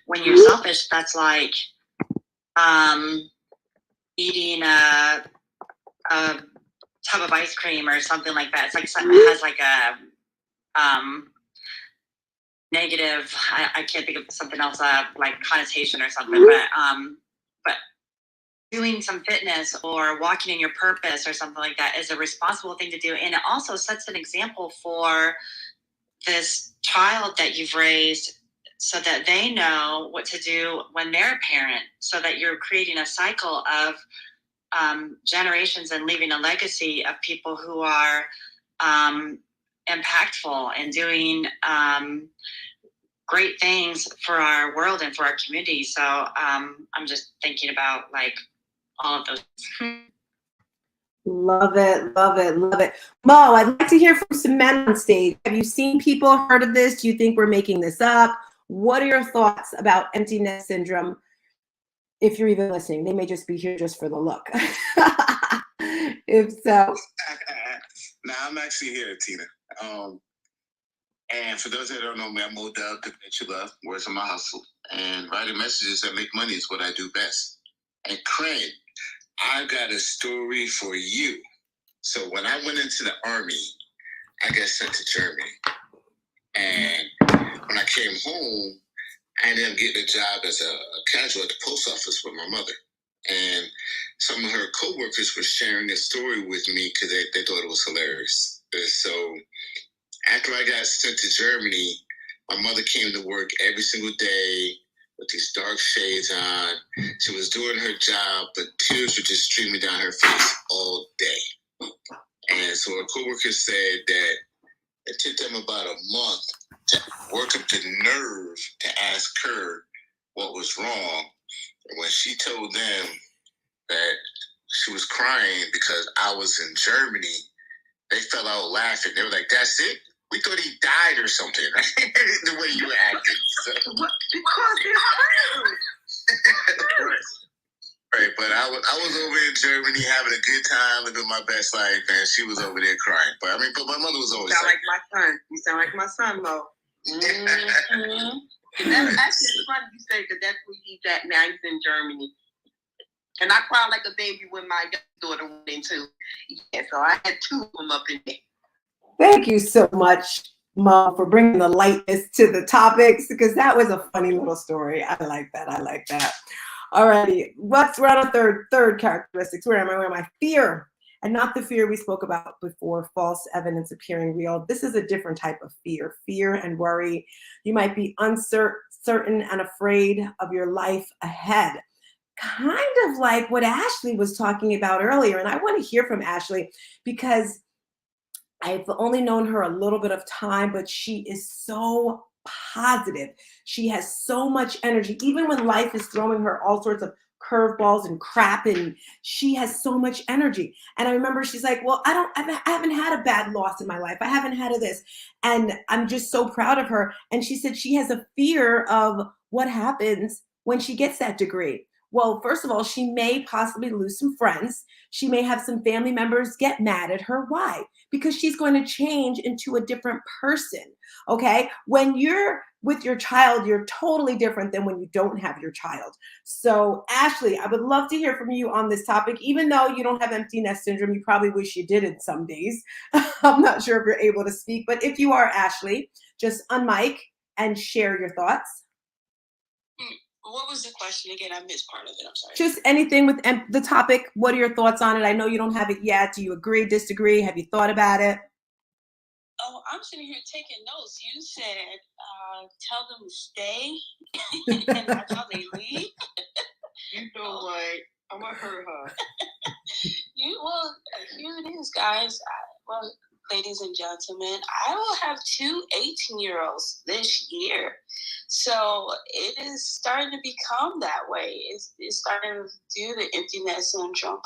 when you're selfish, that's like eating a tub of ice cream or something like that. It's like something that has like a negative, I can't think of something else, like connotation or something, but doing some fitness or walking in your purpose or something like that is a responsible thing to do. And it also sets an example for this child that you've raised, so that they know what to do when they're a parent, so that you're creating a cycle of generations and leaving a legacy of people who are impactful and doing great things for our world and for our community. So I'm just thinking about like all of those. Love it, love it, love it. Mo, I'd like to hear from some men on stage. Have you seen people, heard of this? Do you think we're making this up? What are your thoughts about empty nest syndrome? If you're even listening, they may just be here just for the look. If so. Now, I'm actually here, Tina. And for those that don't know me, I'm Mo Dub, the that you love, words on my hustle. And writing messages that make money is what I do best. And Craig, I've got a story for you. So when I went into the Army, I got sent to Germany. And when I came home, I ended up getting a job as a casual at the post office with my mother. And some of her coworkers were sharing this story with me because they thought it was hilarious. And so after I got sent to Germany, my mother came to work every single day with these dark shades on. She was doing her job, but tears were just streaming down her face all day. And so her coworkers said that it took them about a month to work up the nerve to ask her what was wrong. And when she told them that she was crying because I was in Germany, they fell out laughing. They were like, "That's it? We thought he died or something," right? The way you were acting. So, because right, but I was over in Germany having a good time, living my best life, and she was over there crying. But my mother was always sound like my son. You sound like my son, Mo. Mm-hmm. And that's actually funny you say, because that's where he's at now. He's in Germany. And I cried like a baby when my daughter went into. Yeah, so I had two of them up in there. Thank you so much, Mo, for bringing the lightness to the topics, because that was a funny little story. I like that. I like that. All righty. We're on a third characteristics. Where am I? Fear. And not the fear we spoke about before, false evidence appearing real. This is a different type of fear. Fear and worry. You might be uncertain and afraid of your life ahead. Kind of like what Ashley was talking about earlier. And I want to hear from Ashley, because I've only known her a little bit of time, but she is so positive. She has so much energy, even when life is throwing her all sorts of curveballs and crap, and she has so much energy. And I remember she's like, well, I haven't had a bad loss in my life. I haven't had this. And I'm just so proud of her. And she said she has a fear of what happens when she gets that degree. Well, first of all, she may possibly lose some friends. She may have some family members get mad at her. Why? Because she's going to change into a different person. Okay. When you're with your child, you're totally different than when you don't have your child. So, Ashley, I would love to hear from you on this topic. Even though you don't have empty nest syndrome, you probably wish you did in some days. I'm not sure if you're able to speak, but if you are, Ashley, just unmic and share your thoughts. What was the question again? I missed part of it. I'm sorry. Just anything with the topic. What are your thoughts on it? I know you don't have it yet. Do you agree, disagree? Have you thought about it? Oh, I'm sitting here taking notes. You said tell them to stay, and that's how they leave. You know what? I'm gonna hurt her. Well, here it is, guys. Well, ladies and gentlemen, I will have two 18-year-olds this year. So it is starting to become that way. It's starting to do the empty nest syndrome.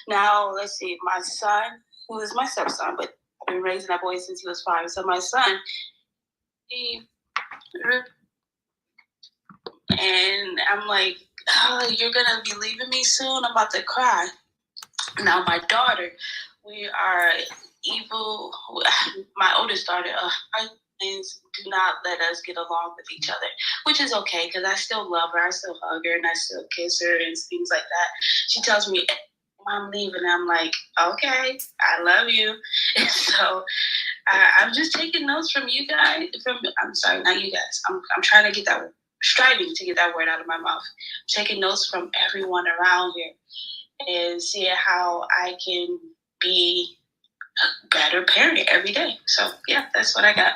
Now, let's see, my son, who is my stepson, but I've been raising that boy since he was 5. So my son, and I'm like, oh, you're going to be leaving me soon? I'm about to cry. Now, my daughter, we are evil. My oldest daughter, our things do not let us get along with each other, which is okay because I still love her. I still hug her and I still kiss her and things like that. She tells me, I'm leaving. I'm like, okay, I love you. And so I'm just taking notes from you guys. I'm sorry, not you guys. I'm trying to get that, striving to get that word out of my mouth. I'm taking notes from everyone around here and see how I can be a better parent every day. So yeah, that's what I got.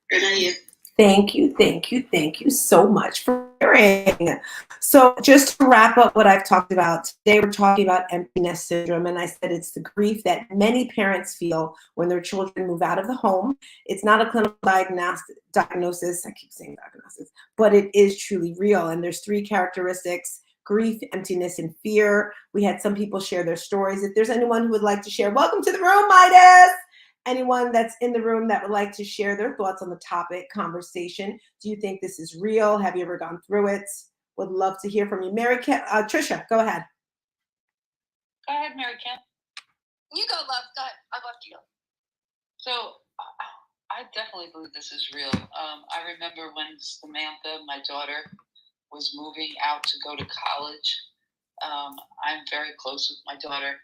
Good idea. Thank you so much for sharing. So just to wrap up what I've talked about, today we're talking about empty nest syndrome, and I said it's the grief that many parents feel when their children move out of the home. It's not a clinical diagnosis, I keep saying diagnosis, but it is truly real, and there's 3 characteristics: grief, emptiness, and fear. We had some people share their stories. If there's anyone who would like to share, welcome to the room, Midas. Anyone that's in the room that would like to share their thoughts on the topic, conversation. Do you think this is real? Have you ever gone through it? Would love to hear from you. Trisha, go ahead. Go ahead, Mary Kim. You go, love. Go ahead. I love you. So I definitely believe this is real. I remember when Samantha, my daughter, was moving out to go to college. I'm very close with my daughter.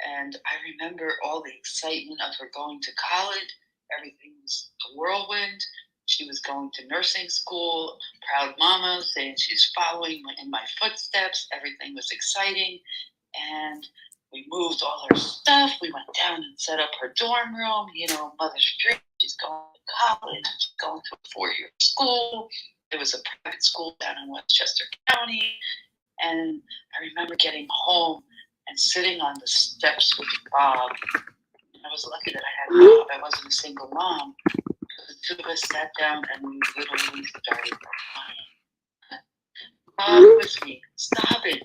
And I remember all the excitement of her going to college. Everything was a whirlwind. She was going to nursing school, proud mama, saying she's following in my footsteps. Everything was exciting. And we moved all her stuff. We went down and set up her dorm room. Mother's dream. She's going to college. She's going to a 4-year school. There was a private school down in Westchester County. And I remember getting home and sitting on the steps with Bob. And I was lucky that I had Bob. I wasn't a single mom. The 2 of us sat down and we literally started crying. Bob was me. Stop it.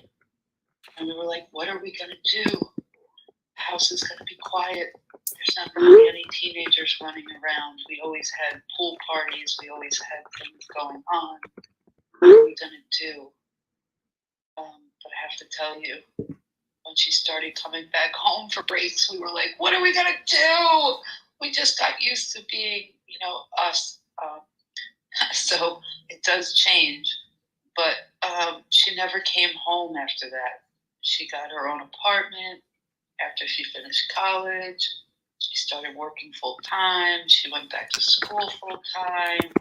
And we were like, what are we going to do? The house is going to be quiet. There's not going to be any teenagers running around. We always had pool parties. We always had things going on. What are we going to do? But I have to tell you, when she started coming back home for breaks, we were like, what are we going to do? We just got used to being, us. So it does change. But she never came home after that. She got her own apartment after she finished college. She started working full time. She went back to school full time.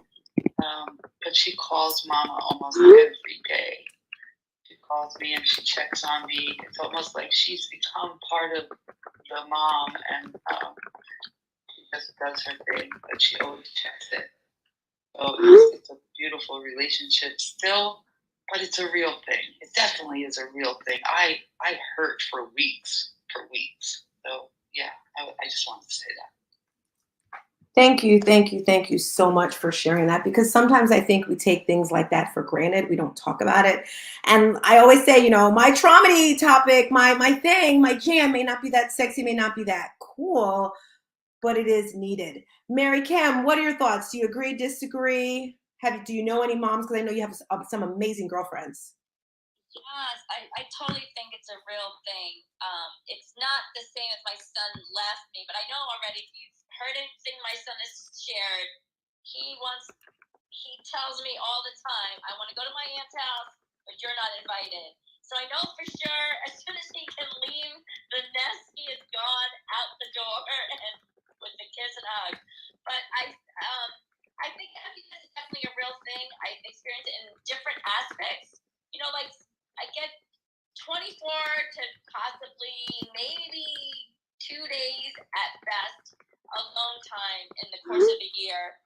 But she calls mama almost every day. She calls me and she checks on me. It's almost like she's become part of the mom, and she just does her thing, but she always checks it. So it's a beautiful relationship still, but it's a real thing. It definitely is a real thing. I hurt for weeks. So yeah, I just wanted to say that. Thank you so much for sharing that, because sometimes I think we take things like that for granted. We don't talk about it. And I always say, my traumedy topic, my thing, my jam may not be that sexy, may not be that cool, but it is needed. Mary Kim, what are your thoughts? Do you agree, disagree? Do you know any moms? Because I know you have some amazing girlfriends. Yes, I totally think it's a real thing. It's not the same as my son left me, but I know already, if you've heard anything my son has shared, he tells me all the time, I want to go to my aunt's house, but you're not invited. So I know for sure, as soon as he can leave the nest, he is gone out the door and with the kiss and hug. But I think emptiness is definitely a real thing. I experience it in different aspects. You know, like I get 24 to possibly maybe 2 days at best alone time in the course of a year,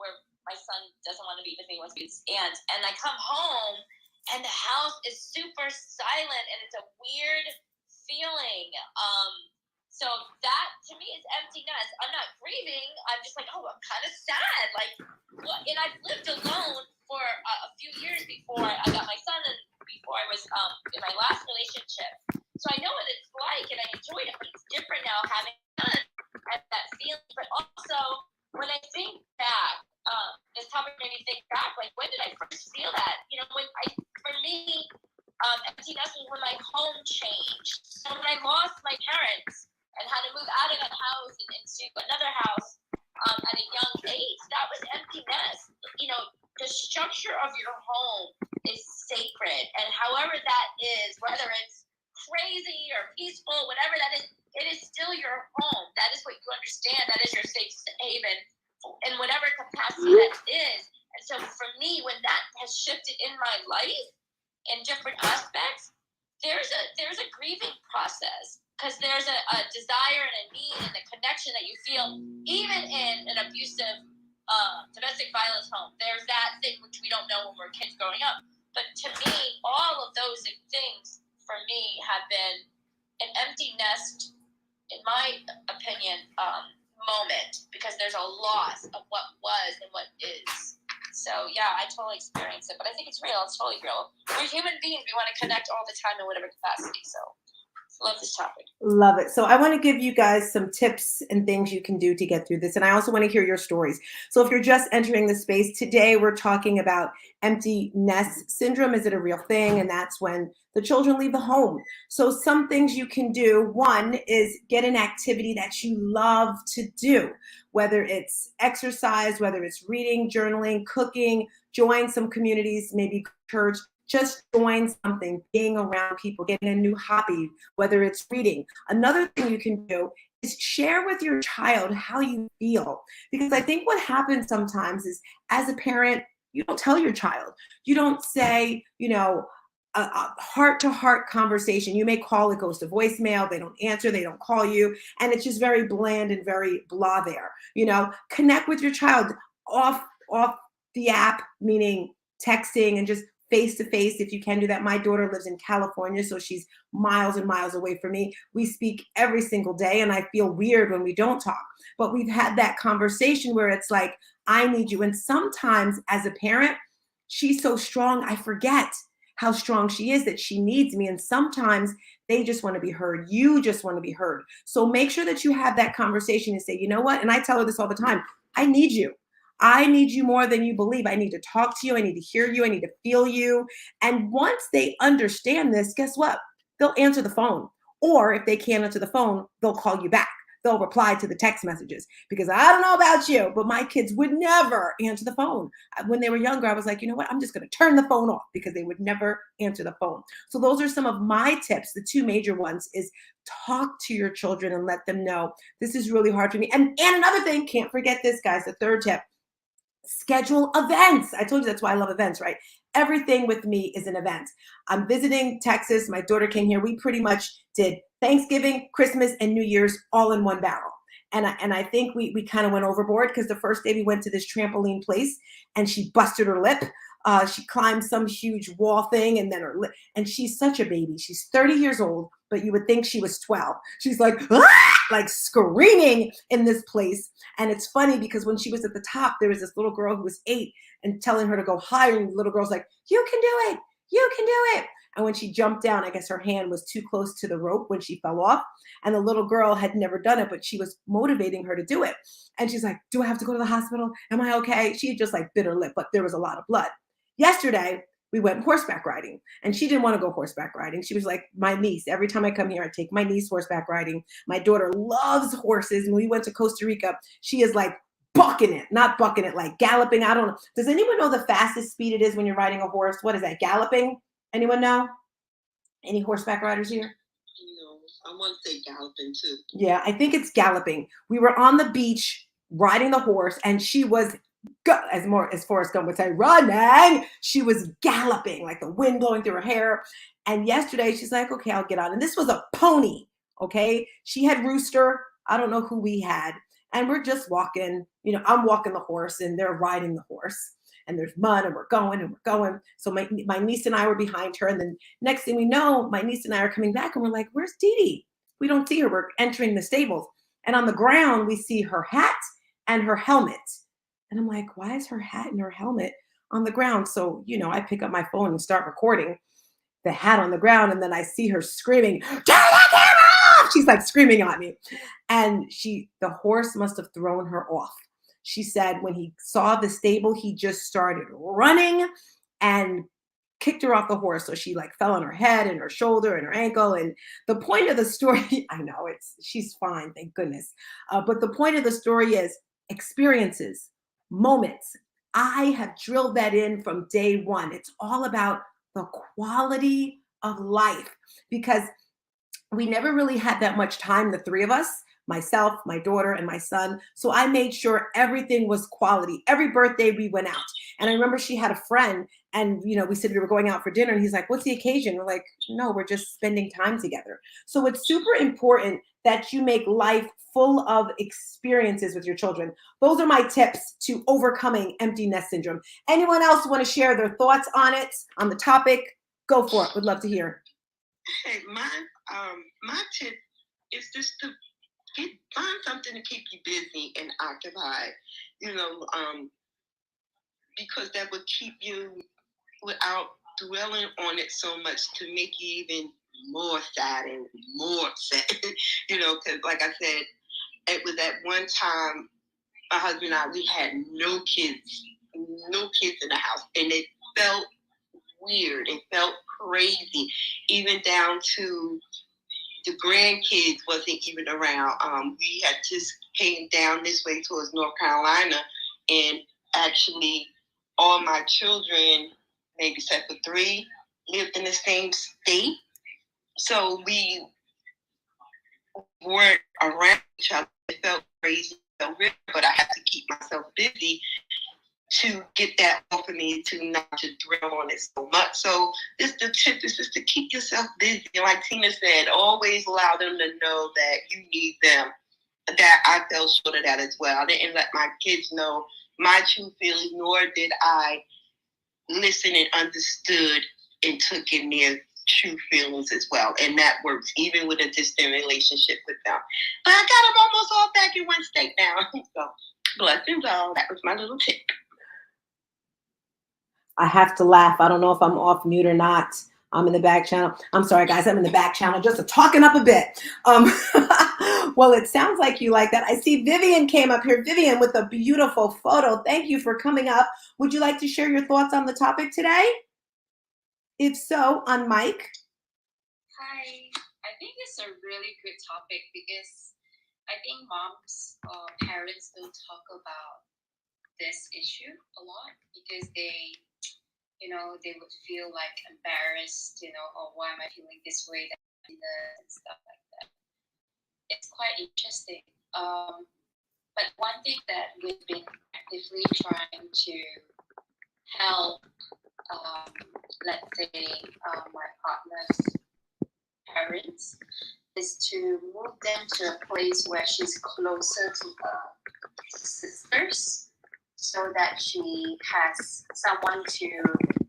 where my son doesn't want to be with me, wants to be with his aunt. And I come home and the house is super silent and it's a weird feeling. So that to me is emptiness. I'm not grieving. I'm just like, oh, I'm kind of sad. Like, what? And I've lived alone for a few years before I got my son and before I was in my last relationship. So I know what it's like and I enjoyed it, but it's different now having done that feeling. But also, when I think back, this topic made me think back, like, when did I first feel that? You know, for me, emptiness was when my home changed. So when I lost my parents and had to move out of that house and into another house at a young age, that was emptiness. You know, the structure of your home is sacred, and however that is, whether it's crazy or peaceful, whatever that is, it is still your home. That is what you understand. That is your safe haven in whatever capacity that is. And so for me, when that has shifted in my life in different aspects, there's a grieving process, because there's a desire and a need and a connection that you feel even in an abusive domestic violence home. There's that thing which we don't know when we're kids growing up. But to me, all of those things for me have been an empty nest, in my opinion, moment, because there's a loss of what was and what is. So yeah, I totally experience it, but I think it's real. It's totally real. We're human beings. We want to connect all the time in whatever capacity. So love this topic. Love it. So I want to give you guys some tips and things you can do to get through this. And I also want to hear your stories. So if you're just entering the space today, we're talking about empty nest syndrome. Is it a real thing? And that's when the children leave the home. So some things you can do. One is get an activity that you love to do, whether it's exercise, whether it's reading, journaling, cooking, join some communities, maybe church. Just join something, being around people, getting a new hobby, whether it's reading. Another thing you can do is share with your child how you feel. Because I think what happens sometimes is, as a parent, you don't tell your child. You don't say, you know, a heart-to-heart conversation. You may call, it goes to voicemail, they don't answer, they don't call you, and it's just very bland and very blah there. You know, connect with your child off the app, meaning texting, and just face-to-face if you can do that. My daughter lives in California, so she's miles and miles away from me. We speak every single day, and I feel weird when we don't talk. But we've had that conversation where it's like, I need you. And sometimes as a parent, she's so strong, I forget how strong she is, that she needs me. And sometimes they just want to be heard. You just want to be heard. So make sure that you have that conversation and say, you know what? And I tell her this all the time, I need you. I need you more than you believe. I need to talk to you. I need to hear you. I need to feel you. And once they understand this, guess what? They'll answer the phone. Or if they can't answer the phone, they'll call you back. They'll reply to the text messages. Because I don't know about you, but my kids would never answer the phone. When they were younger, I was like, you know what? I'm just going to turn the phone off, because they would never answer the phone. So those are some of my tips. The two major ones is talk to your children and let them know this is really hard for me. And another thing, can't forget this, guys, the third tip. Schedule events. I told you that's why I love events, right? Everything with me is an event. I'm visiting Texas. My daughter came here. We pretty much did Thanksgiving, Christmas, and New Year's all in one barrel. And I think we kind of went overboard, because the first day we went to this trampoline place and she busted her lip. She climbed some huge wall thing, and then her lip, and she's such a baby. She's 30 years old, but you would think she was 12. She's like, ah! Like screaming in this place. And it's funny, because when she was at the top, there was this little girl who was 8 and telling her to go higher. And the little girl's like, you can do it. You can do it. And when she jumped down, I guess her hand was too close to the rope when she fell off. And the little girl had never done it, but she was motivating her to do it. And she's like, do I have to go to the hospital? Am I okay? She had just like bit her lip, but there was a lot of blood. Yesterday, we went horseback riding, and she didn't want to go horseback riding. She was like, my niece, every time I come here, I take my niece horseback riding. My daughter loves horses. And when we went to Costa Rica, she is like bucking it, not bucking it, like galloping. I don't know. Does anyone know the fastest speed it is when you're riding a horse? What is that? Galloping? Anyone know? Any horseback riders here? I want to say galloping too. Yeah, I think it's galloping. We were on the beach riding the horse, and she was, as Forrest Gump would say, running. She was galloping, like the wind blowing through her hair. And yesterday she's like, okay, I'll get on. And this was a pony, okay? She had Rooster. I don't know who we had. And we're just walking, I'm walking the horse and they're riding the horse. And there's mud and we're going. So my niece and I were behind her. And then next thing we know, my niece and I are coming back and we're like, where's Dee Dee? We don't see her. We're entering the stables. And on the ground, we see her hat and her helmet. And I'm like, why is her hat and her helmet on the ground? So, I pick up my phone and start recording the hat on the ground. And then I see her screaming, turn the camera off! She's like screaming at me. And the horse must have thrown her off. She said when he saw the stable, he just started running and kicked her off the horse. So she like fell on her head and her shoulder and her ankle. And the point of the story, I know she's fine, thank goodness. But the point of the story is experiences, moments. I have drilled that in from day one. It's all about the quality of life, because we never really had that much time, the three of us, myself, my daughter, and my son. So I made sure everything was quality. Every birthday we went out. And I remember she had a friend and, we said we were going out for dinner and he's like, what's the occasion? We're like, no, we're just spending time together. So it's super important that you make life full of experiences with your children. Those are my tips to overcoming empty nest syndrome. Anyone else want to share their thoughts on it, on the topic? Go for it. Would love to hear. Hey, my tip is just to find something to keep you busy and occupied, because that would keep you without dwelling on it so much to make you even more sad and more upset, because like I said, it was at one time, my husband and I, we had no kids in the house, and it felt weird. It felt crazy, even down to the grandkids wasn't even around. We had just came down this way towards North Carolina, and actually all my children, maybe except for 3, lived in the same state. So we weren't around each other. It felt crazy, but I had to keep myself busy to get that off of me, to not to dwell on it so much. So the tip is just to keep yourself busy. Like Tina said, always allow them to know that you need them. That I fell short of that as well. I didn't let my kids know my true feelings, nor did I listen and understood and took in their true feelings as well. And that works even with a distant relationship with them. But I got them almost all back in one state now. So blessings all. That was my little tip. I have to laugh. I don't know if I'm off mute or not. I'm in the back channel. I'm sorry, guys. I'm in the back channel just talking up a bit. Well, it sounds like you like that. I see Vivian came up here. Vivian with a beautiful photo. Thank you for coming up. Would you like to share your thoughts on the topic today? If so, on mic. Hi. I think it's a really good topic because I think moms or parents don't talk about this issue a lot because they would feel like embarrassed, or why am I feeling this way, and stuff like that. It's quite interesting. But one thing that we've been actively trying to help, let's say, my partner's parents, is to move them to a place where she's closer to her sisters, so that she has someone to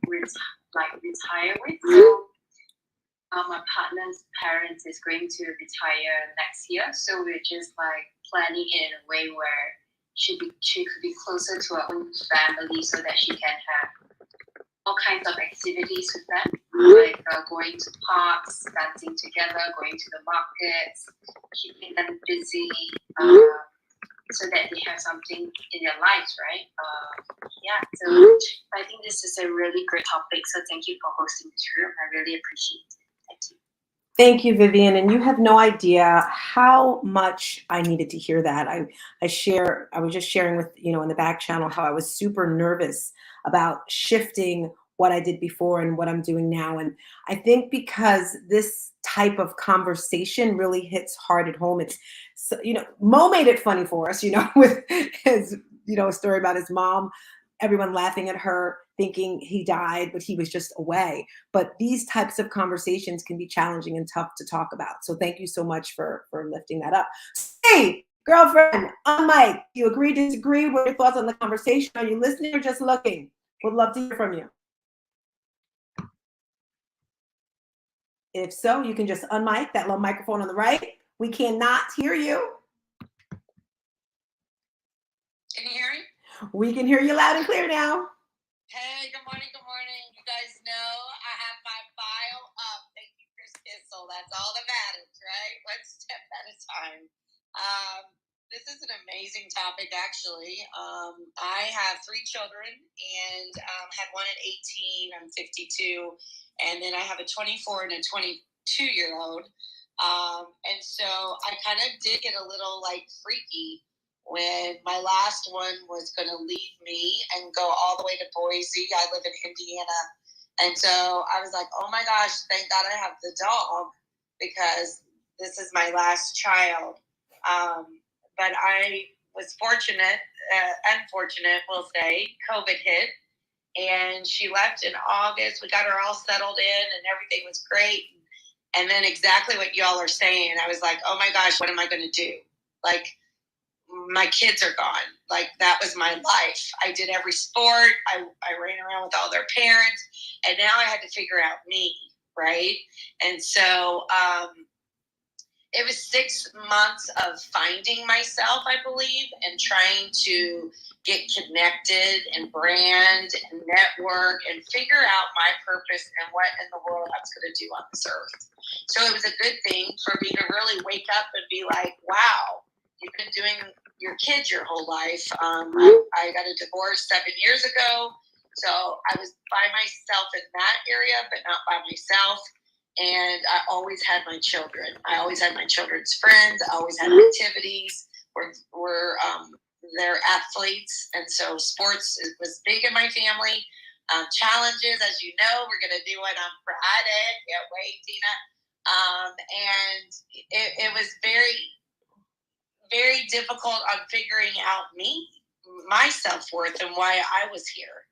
retire with. So my partner's parents is going to retire next year, so we're just planning it in a way where she could be closer to her own family, so that she can have all kinds of activities with them, like going to parks, dancing together, going to the markets, keeping them busy, so that they have something in their lives, right? Yeah, so I think this is a really great topic. So thank you for hosting this room. I really appreciate it. Thank you. Thank you, Vivian. And you have no idea how much I needed to hear that. I was just sharing with, in the back channel how I was super nervous about shifting what I did before and what I'm doing now. And I think because this type of conversation really hits hard at home. It's, Mo made it funny for us, with his, a story about his mom, everyone laughing at her, thinking he died, but he was just away. But these types of conversations can be challenging and tough to talk about. So thank you so much for lifting that up. Hey, girlfriend, on mic, you agree, disagree? What are your thoughts on the conversation? Are you listening or just looking? Would love to hear from you. If so, you can just unmic that little microphone on the right. We cannot hear you. Can you hear me? We can hear you loud and clear now. Hey, good morning, good morning. You guys know I have my bio up. Thank you, Chris Kissel. That's all that matters, right? One step at a time. This is an amazing topic, actually. I have 3 children and had one at 18. I'm 52. And then I have a 24 and a 22-year-old. And so I kind of did get a little freaky when my last one was going to leave me and go all the way to Boise. I live in Indiana. And so I was like, oh my gosh, thank God I have the dog because this is my last child. But I was fortunate, unfortunate, we'll say, COVID hit. And she left in August. We got her all settled in and everything was great. And then exactly what y'all are saying, I was like, oh my gosh, what am I going to do? My kids are gone. That was my life. I did every sport. I ran around with all their parents. And now I had to figure out me, right? And so it was 6 months of finding myself, I believe, and trying to get connected and brand and network and figure out my purpose and what in the world I was going to do on this earth. So it was a good thing for me to really wake up and be like, wow, you've been doing your kids your whole life. I got a divorce 7 years ago. So I was by myself in that area, but not by myself. And I always had my children. I always had my children's friends. I always had activities. They're athletes. And so sports was big in my family. Challenges, as you know, we're going to do it on Friday. Can't wait, Tina. And it was very, very difficult on figuring out me, my self-worth, and why I was here.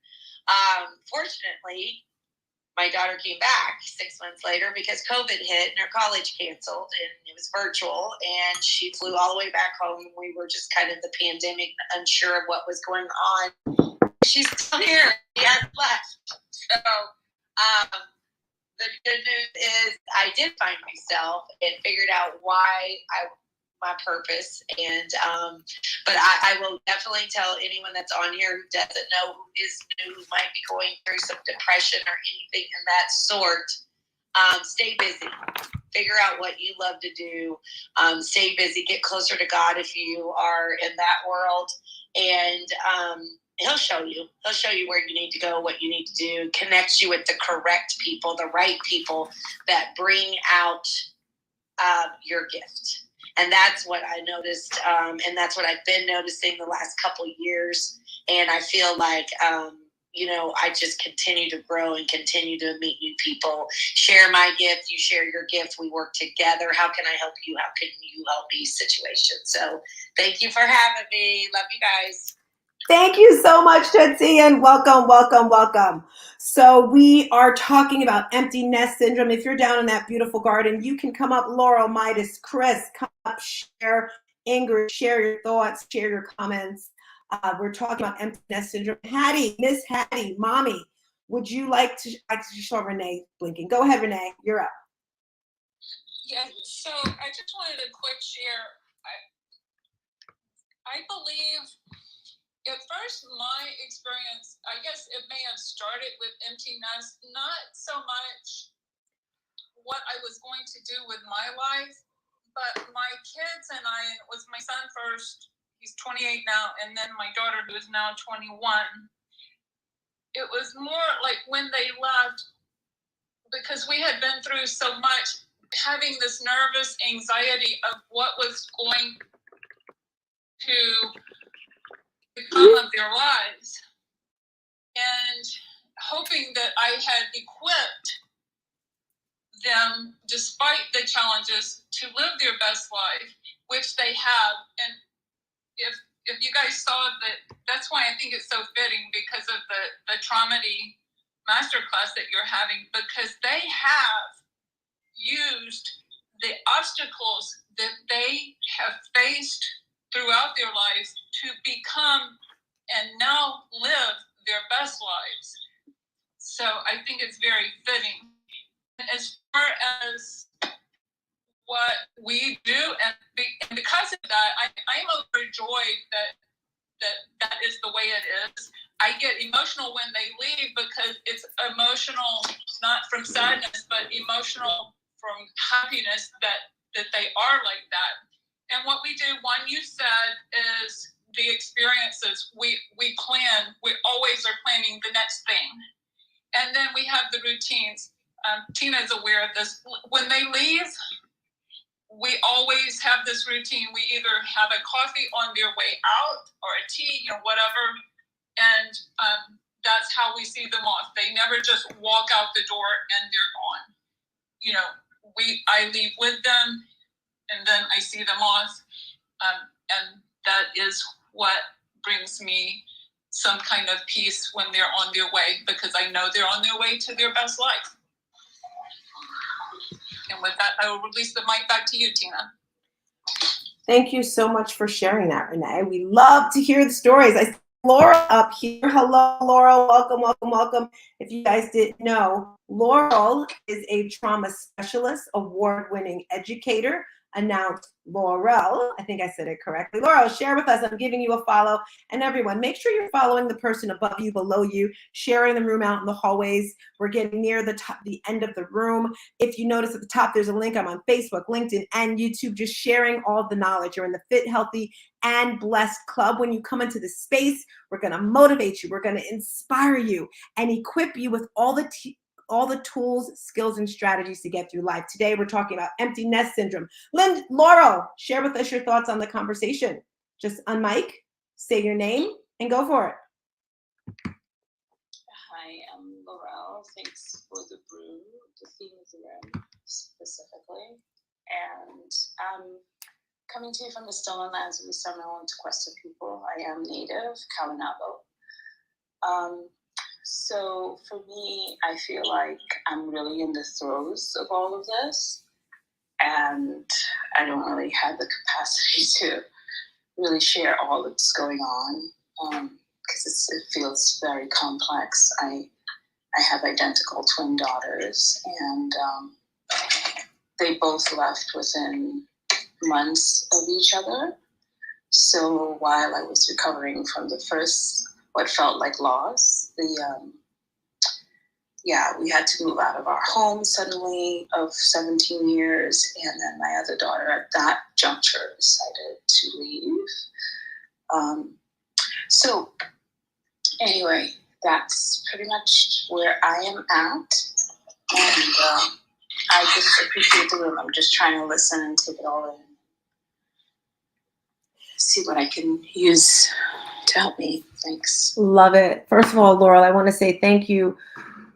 Fortunately, my daughter came back 6 months later because COVID hit and her college canceled and it was virtual, and she flew all the way back home. We were just kind of the pandemic, unsure of what was going on. She's still here. She hasn't left. So the good news is I did find myself and figured out my purpose. And but I will definitely tell anyone that's on here who doesn't know, who is new, who might be going through some depression or anything in that sort, stay busy. Figure out what you love to do. Stay busy. Get closer to God if you are in that world. And He'll show you. He'll show you where you need to go, what you need to do. Connect you with the correct people, the right people that bring out your gift. And that's what I noticed, and that's what I've been noticing the last couple of years. And I feel like, I just continue to grow and continue to meet new people, share my gift, you share your gift, we work together. How can I help you? How can you help me situation? So thank you for having me. Love you guys. Thank you so much, Tootsie, and welcome, welcome, welcome. So we are talking about empty nest syndrome. If you're down in that beautiful garden, you can come up. Laurel, Midas, Chris, come up, share. Ingrid, share your thoughts, share your comments. We're talking about empty nest syndrome. Hattie, Miss Hattie, Mommy, would you like to show Renee blinking? Go ahead, Renee, you're up. Yeah, so I just wanted a quick share. I believe at first my experience, I guess it may have started with empty nest, not so much what I was going to do with my life, but my kids and I, it was my son first, he's 28 now, and then my daughter, who is now 21. It was more like when they left, because we had been through so much, having this nervous anxiety of what was going to become of their lives, and hoping that I had equipped them, despite the challenges, to live their best life, which they have. And if you guys saw that's why I think it's so fitting, because of the traumedy masterclass that you're having, because they have used the obstacles that they have faced throughout their lives to become and now live their best lives. So I think it's very fitting. As far as what we do, and because of that, I am overjoyed that is the way it is. I get emotional when they leave, because it's emotional, not from sadness, but emotional from happiness that they are like that. And what we do, one you said, is the experiences. We plan. We always are planning the next thing. And then we have the routines. Tina is aware of this. When they leave, we always have this routine. We either have a coffee on their way out or a tea or whatever, and that's how we see them off. They never just walk out the door and they're gone. You know, I leave with them, and then I see them off, and that is what brings me some kind of peace when they're on their way, because I know they're on their way to their best life. And with that, I will release the mic back to you, Tina. Thank you so much for sharing that, Renee. We love to hear the stories. I see Laura up here. Hello, Laura. Welcome, welcome, welcome. If you guys didn't know, Laurel is a trauma specialist, award-winning educator. Announced Laurel. I think I said it correctly. Laurel, share with us. I'm giving you a follow. And everyone, make sure you're following the person above you, below you, sharing the room out in the hallways. We're getting near the end of the room. If you notice at the top, there's a link. I'm on Facebook, LinkedIn, and YouTube, just sharing all the knowledge. You're in the Fit, Healthy, and Blessed Club. When you come into this space, we're going to motivate you. We're going to inspire you and equip you with all the tools, skills, and strategies to get through life. Today, we're talking about empty nest syndrome. Laurel, share with us your thoughts on the conversation. Just unmic, say your name, and go for it. Hi, I'm Laurel. Thanks for the room, the theme of the room specifically. And coming to you from the stolen lands of the Seminole and Tequesta people. I am native, Kalanabo. So for me, I feel like I'm really in the throes of all of this, and I don't really have the capacity to really share all that's going on, because it feels very complex. I have identical twin daughters, and they both left within months of each other. So while I was recovering from the first, what felt like loss, we had to move out of our home suddenly of 17 years, and then my other daughter at that juncture decided to leave. So anyway, that's pretty much where I am at, and I just appreciate the room. I'm just trying to listen and take it all in, see what I can use to help me. Thanks. Love it. First of all, Laurel, I want to say thank you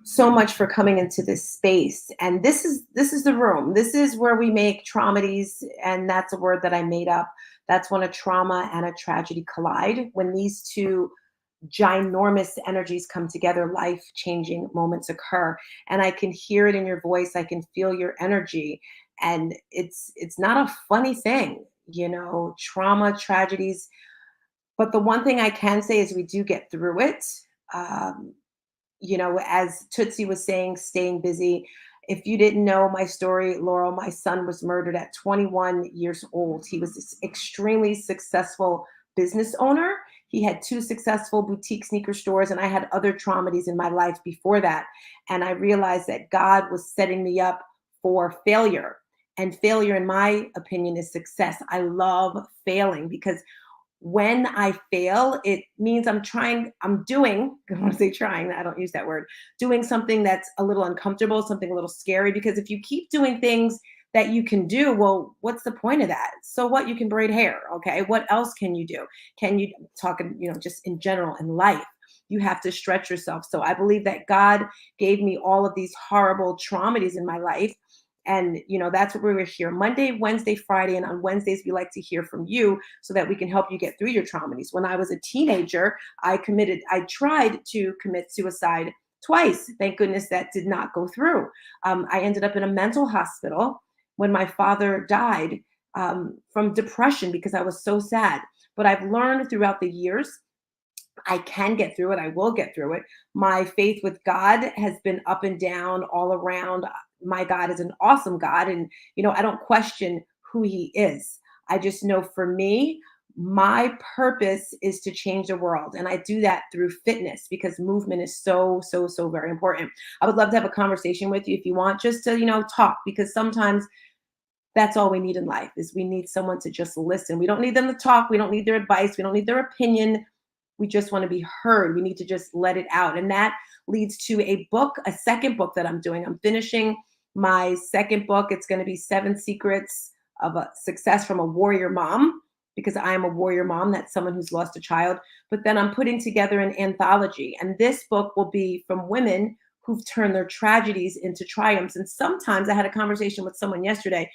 so much for coming into this space. And this is the room. This is where we make traumedies, and that's a word that I made up. That's when a trauma and a tragedy collide. When these two ginormous energies come together, life-changing moments occur. And I can hear it in your voice. I can feel your energy. And it's not a funny thing, trauma, tragedies. But the one thing I can say is we do get through it. As Tootsie was saying, staying busy. If you didn't know my story, Laurel, my son was murdered at 21 years old. He was this extremely successful business owner. He had 2 successful boutique sneaker stores, and I had other traumedies in my life before that. And I realized that God was setting me up for failure. And failure, in my opinion, is success. I love failing because when I fail, it means I don't want to say trying, I don't use that word, doing something that's a little uncomfortable, something a little scary, because if you keep doing things that you can do, well, what's the point of that? So what? You can braid hair, okay? What else can you do? Can you talking, just in general in life? You have to stretch yourself. So I believe that God gave me all of these horrible traumedies in my life. And, that's what we were here Monday, Wednesday, Friday. And on Wednesdays, we like to hear from you so that we can help you get through your traumedies. When I was a teenager, I tried to commit suicide twice. Thank goodness that did not go through. I ended up in a mental hospital when my father died from depression because I was so sad. But I've learned throughout the years, I can get through it. I will get through it. My faith with God has been up and down all around. My God is an awesome God. And, I don't question who he is. I just know for me, my purpose is to change the world. And I do that through fitness because movement is so, so, so very important. I would love to have a conversation with you if you want, just to, talk, because sometimes that's all we need in life is we need someone to just listen. We don't need them to talk. We don't need their advice. We don't need their opinion. We just want to be heard. We need to just let it out. And that leads to a second book that I'm doing. I'm finishing my second book. It's going to be 7 Secrets of a Success from a Warrior Mom, because I am a warrior mom. That's someone who's lost a child. But then I'm putting together an anthology. And this book will be from women who've turned their tragedies into triumphs. And sometimes I had a conversation with someone yesterday.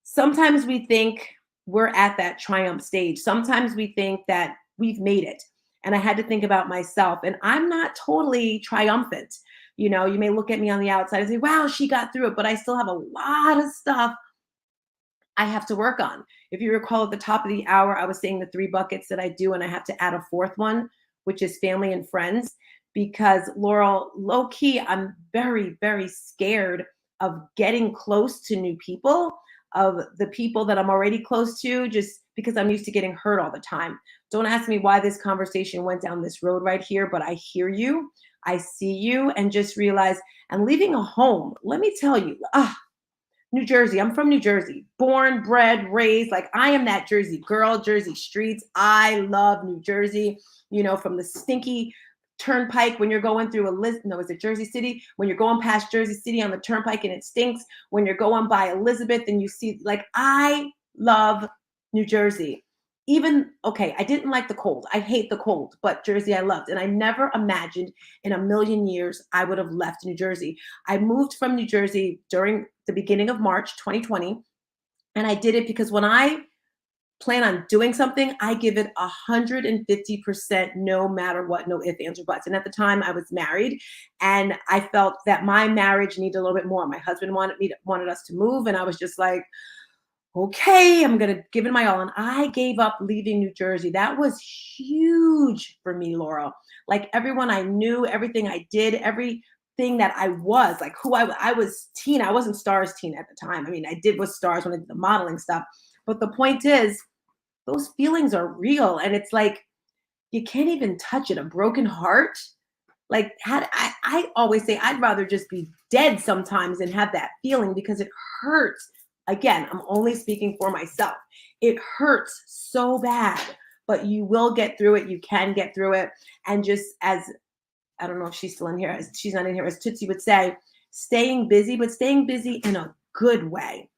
Sometimes we think we're at that triumph stage. Sometimes we think that we've made it. And I had to think about myself. And I'm not totally triumphant. You may look at me on the outside and say, wow, she got through it. But I still have a lot of stuff I have to work on. If you recall at the top of the hour, I was saying the 3 buckets that I do, and I have to add a 4th one, which is family and friends. Because Laurel, low key, I'm very, very scared of getting close to new people, of the people that I'm already close to, just because I'm used to getting hurt all the time. Don't ask me why this conversation went down this road right here, but I hear you, I see you, and just realize, and leaving a home, let me tell you, New Jersey, I'm from New Jersey, born, bred, raised, like I am that Jersey girl, Jersey streets. I love New Jersey, from the stinky turnpike when you're going through is it Jersey City? When you're going past Jersey City on the turnpike and it stinks, when you're going by Elizabeth and you see, I love New Jersey. I didn't like the cold. I hate the cold, but Jersey I loved. And I never imagined in a million years I would have left New Jersey. I moved from New Jersey during the beginning of March 2020. And I did it because when I plan on doing something, I give it 150%, no matter what, no ifs, ands, or buts. And at the time I was married and I felt that my marriage needed a little bit more. My husband wanted us to move. And I was just like, okay, I'm going to give it my all. And I gave up leaving New Jersey. That was huge for me, Laurel. Like everyone I knew, everything I did, everything that I was, like who I was Tina. I wasn't StarzTina at the time. I mean, I did with Stars when I did the modeling stuff. But the point is, those feelings are real. And it's like, you can't even touch it. A broken heart. Like I always say, I'd rather just be dead sometimes than have that feeling because it hurts. Again, I'm only speaking for myself. It hurts so bad, but you will get through it. You can get through it. And just as, I don't know if she's still in here, she's not in here, as Tootsie would say, staying busy, but staying busy in a good way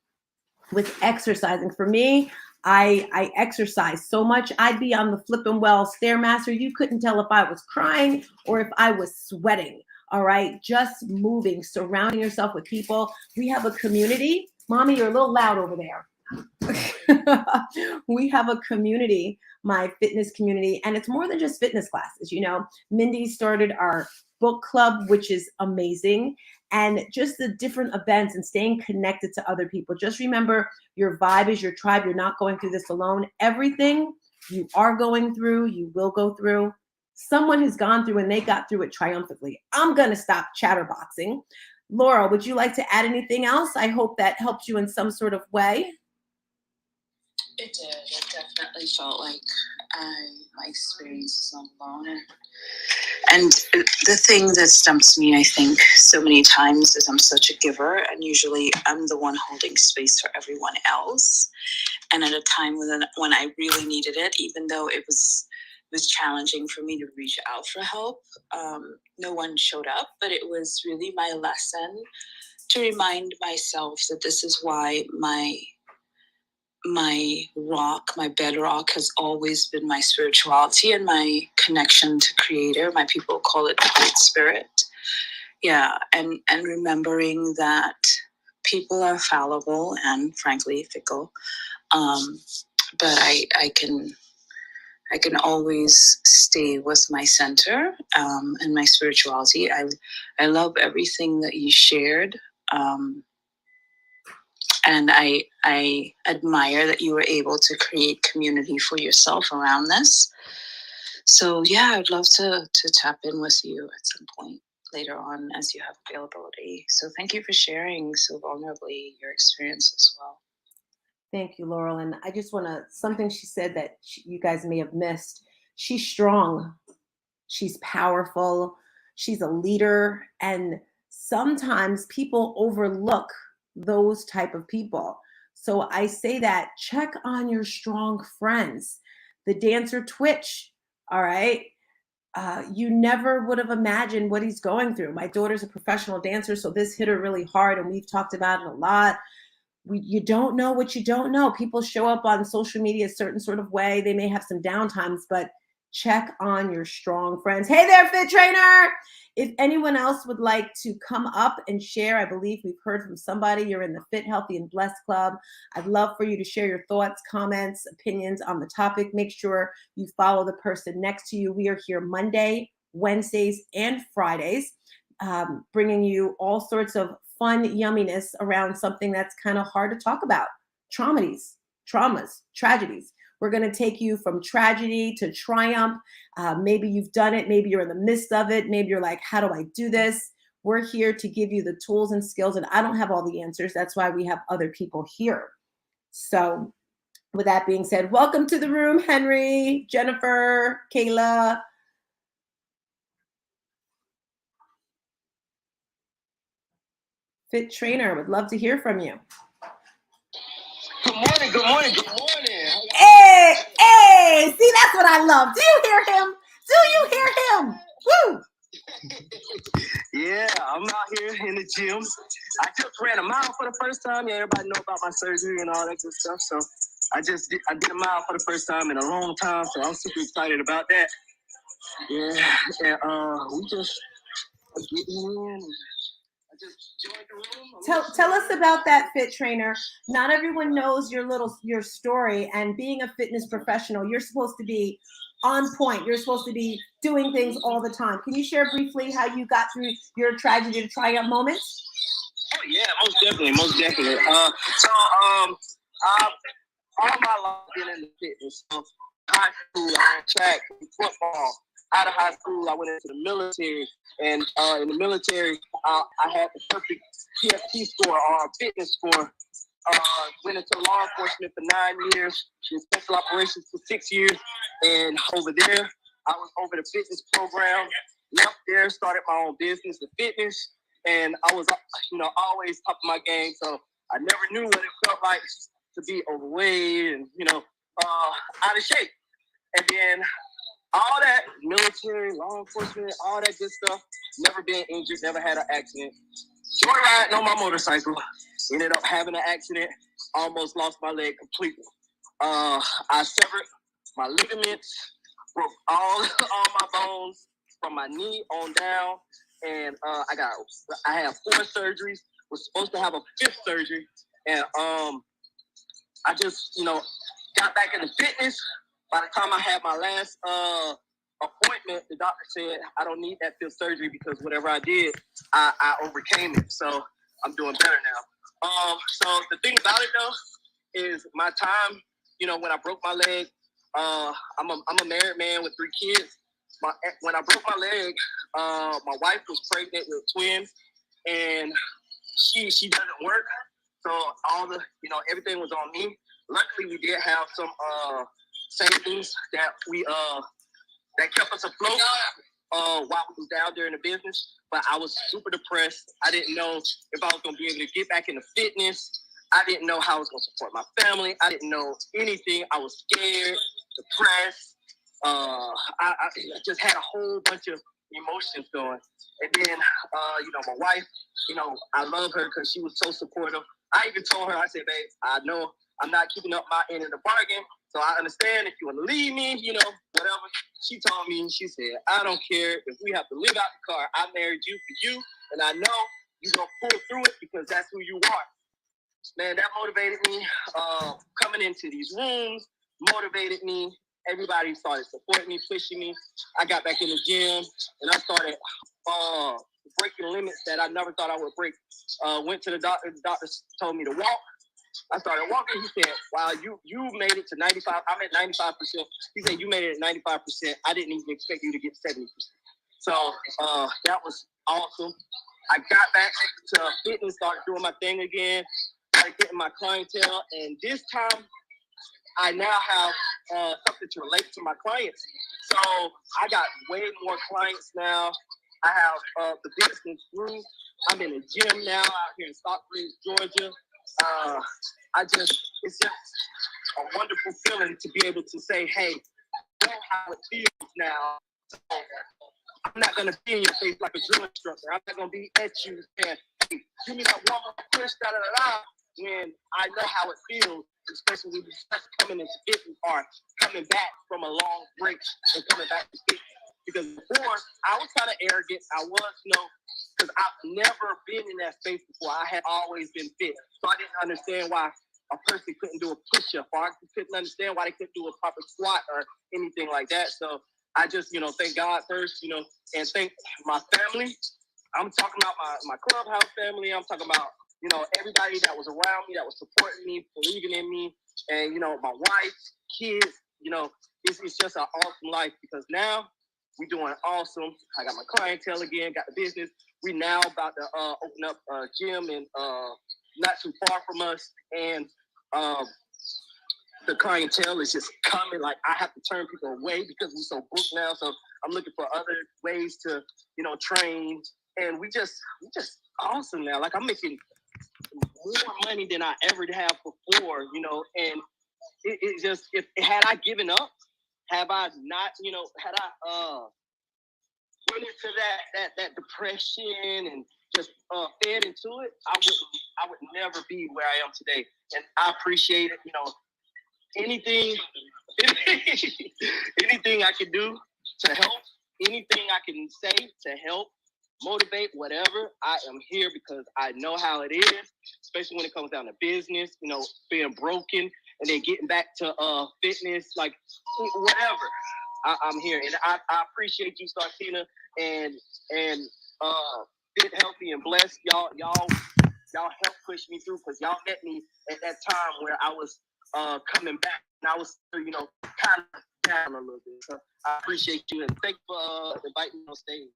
with exercising. For me, I exercise so much. I'd be on the flipping well Stairmaster. You couldn't tell if I was crying or if I was sweating. All right. Just moving, surrounding yourself with people. We have a community. Mommy, you're a little loud over there. We have a community, my fitness community, and it's more than just fitness classes. Mindy started our book club, which is amazing. And just the different events and staying connected to other people. Just remember, your vibe is your tribe. You're not going through this alone. Everything you are going through, you will go through. Someone has gone through and they got through it triumphantly. I'm going to stop chatterboxing. Laura, would you like to add anything else? I hope that helped you in some sort of way. It did. It definitely felt like my experience was not alone. And the thing that stumps me, I think, so many times is I'm such a giver, and usually I'm the one holding space for everyone else. and at a time when I really needed it, even though it was challenging for me to reach out for help. No one showed up, but it was really my lesson to remind myself that this is why my rock, my bedrock, has always been my spirituality and my connection to Creator. My people call it the Great Spirit. Yeah, and remembering that people are fallible and frankly fickle, but I can always stay with my center and my spirituality. I love everything that you shared. And I admire that you were able to create community for yourself around this. So yeah, I'd love to tap in with you at some point later on as you have availability. So thank you for sharing so vulnerably your experience as well. Thank you, Laurel. And I just want to, something she said that you guys may have missed. She's strong. She's powerful. She's a leader. And sometimes people overlook those type of people. So I say that check on your strong friends. The dancer Twitch, all right? You never would have imagined what he's going through. My daughter's a professional dancer, so this hit her really hard, and we've talked about it a lot. You don't know what you don't know. People show up on social media a certain sort of way. They may have some downtimes, but check on your strong friends. Hey there, Fit Trainer. If anyone else would like to come up and share, I believe we've heard from somebody. You're in the Fit, Healthy, and Blessed Club. I'd love for you to share your thoughts, comments, opinions on the topic. Make sure you follow the person next to you. We are here Monday, Wednesdays, and Fridays, bringing you all sorts of fun yumminess around something that's kind of hard to talk about. Traumas, tragedies. We're going to take you from tragedy to triumph. Maybe you've done it. Maybe you're in the midst of it. Maybe you're like, how do I do this? We're here to give you the tools and skills, and I don't have all the answers. That's why we have other people here. So with that being said, welcome to the room, Henry, Jennifer, Kayla. Fit Trainer, would love to hear from you. Good morning, good morning, good morning. Hey, see, that's what I love. Do you hear him? Do you hear him? Woo! Yeah, I'm out here in the gym. I just ran a mile for the first time. Yeah, everybody know about my surgery and all that good stuff. So I did a mile for the first time in a long time. So I'm super excited about that. Yeah, and we just getting in. I just joined the room. Tell us about that, Fit Trainer. Not everyone knows your story, and being a fitness professional, you're supposed to be on point. You're supposed to be doing things all the time. Can you share briefly how you got through your tragedy to triumph moments? Oh yeah, most definitely. All my life been in the fitness. So high school, I ran track, football. Out of high school, I went into the military, and in the military, I had the perfect PFT score or fitness score. Went into law enforcement for 9 years, did special operations for 6 years, and over there, I was over the fitness program. Left there, started my own business of fitness, and I was, always top of my game. So I never knew what it felt like to be overweight and out of shape. And then all that military, law enforcement, all that good stuff. Never been injured, never had an accident. Joyriding on my motorcycle, ended up having an accident, almost lost my leg completely. I severed my ligaments, broke all my bones from my knee on down, and I had 4 surgeries. Was supposed to have a 5th surgery, and I just got back into fitness. By the time I had my last appointment, the doctor said I don't need that 5th surgery because whatever I did, I overcame it. So I'm doing better now. So the thing about it though is my time. When I broke my leg, I'm a married man with 3 kids. When I broke my leg, my wife was pregnant with twins, and she doesn't work. So all the everything was on me. Luckily, we did have some savings that that kept us afloat while we was down there in the business. But I was super depressed. I didn't know if I was gonna be able to get back into fitness. I didn't know how I was going to support my family. I didn't know anything. I was scared, depressed. I just had a whole bunch of emotions going. And then, my wife, I love her because she was so supportive. I even told her, I said, babe, I know I'm not keeping up my end of the bargain. So I understand if you want to leave me, whatever. She told me, she said, I don't care if we have to live out the car. I married you for you. And I know you're going to pull through it because that's who you are. Man, that motivated me. Coming into these rooms motivated me. Everybody started supporting me, pushing me. I got back in the gym and I started breaking limits that I never thought I would break. Went to the doctor. The doctor told me to walk. I started walking. He said, wow, you made it to 95. I'm at 95%. He said, you made it at 95%. I didn't even expect you to get 70%. So that was awesome. I got back to fitness, started doing my thing again, started getting my clientele. And this time, I now have something to relate to my clients. So I got way more clients now. I have the business grew. I'm in a gym now out here in Stockbridge, Georgia. It's just a wonderful feeling to be able to say, hey, I know how it feels now. So I'm not going to be in your face like a drill instructor. I'm not going to be at you saying, hey, give me that one more push, when I know how it feels, especially when you're just coming into fitness or coming back from a long break and coming back to fitness. Because before, I was kind of arrogant. I was, because I've never been in that space before. I had always been fit. So I didn't understand why a person couldn't do a push-up, or I couldn't understand why they couldn't do a proper squat or anything like that. So I just, thank God first, and thank my family. I'm talking about my clubhouse family. I'm talking about, everybody that was around me, that was supporting me, believing in me, and, my wife, kids, it's just an awesome life because now we're doing awesome. I got my clientele again, got the business. We now about to open up a gym and not too far from us. And the clientele is just coming. Like I have to turn people away because we're so booked now. So I'm looking for other ways to, train. And we just awesome now. Like I'm making more money than I ever have before, and it just, had I given up, have I not, had I went into that depression and just fed into it, I would never be where I am today. And I appreciate it, anything I can do to help, anything I can say to help, motivate, whatever, I am here because I know how it is, especially when it comes down to business, being broken and then getting back to fitness, like whatever. I'm here, and I appreciate you, StarzTina, and been healthy and blessed. Y'all helped push me through because y'all met me at that time where I was coming back and I was kind of down a little bit. So I appreciate you and thank you for inviting me on stage.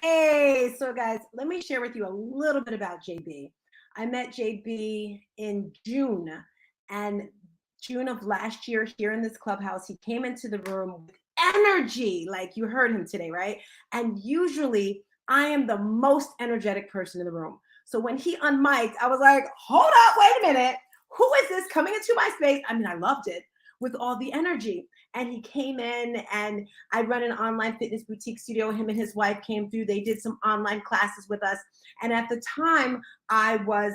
Hey, so guys, let me share with you a little bit about JB. I met JB in June of last year here in this clubhouse. He came into the room with energy, like you heard him today, right? And usually I am the most energetic person in the room. So when he unmiked, I was like, hold up, wait a minute. Who is this coming into my space? I mean, I loved it with all the energy. And he came in and I run an online fitness boutique studio. Him and his wife came through. They did some online classes with us. And at the time I was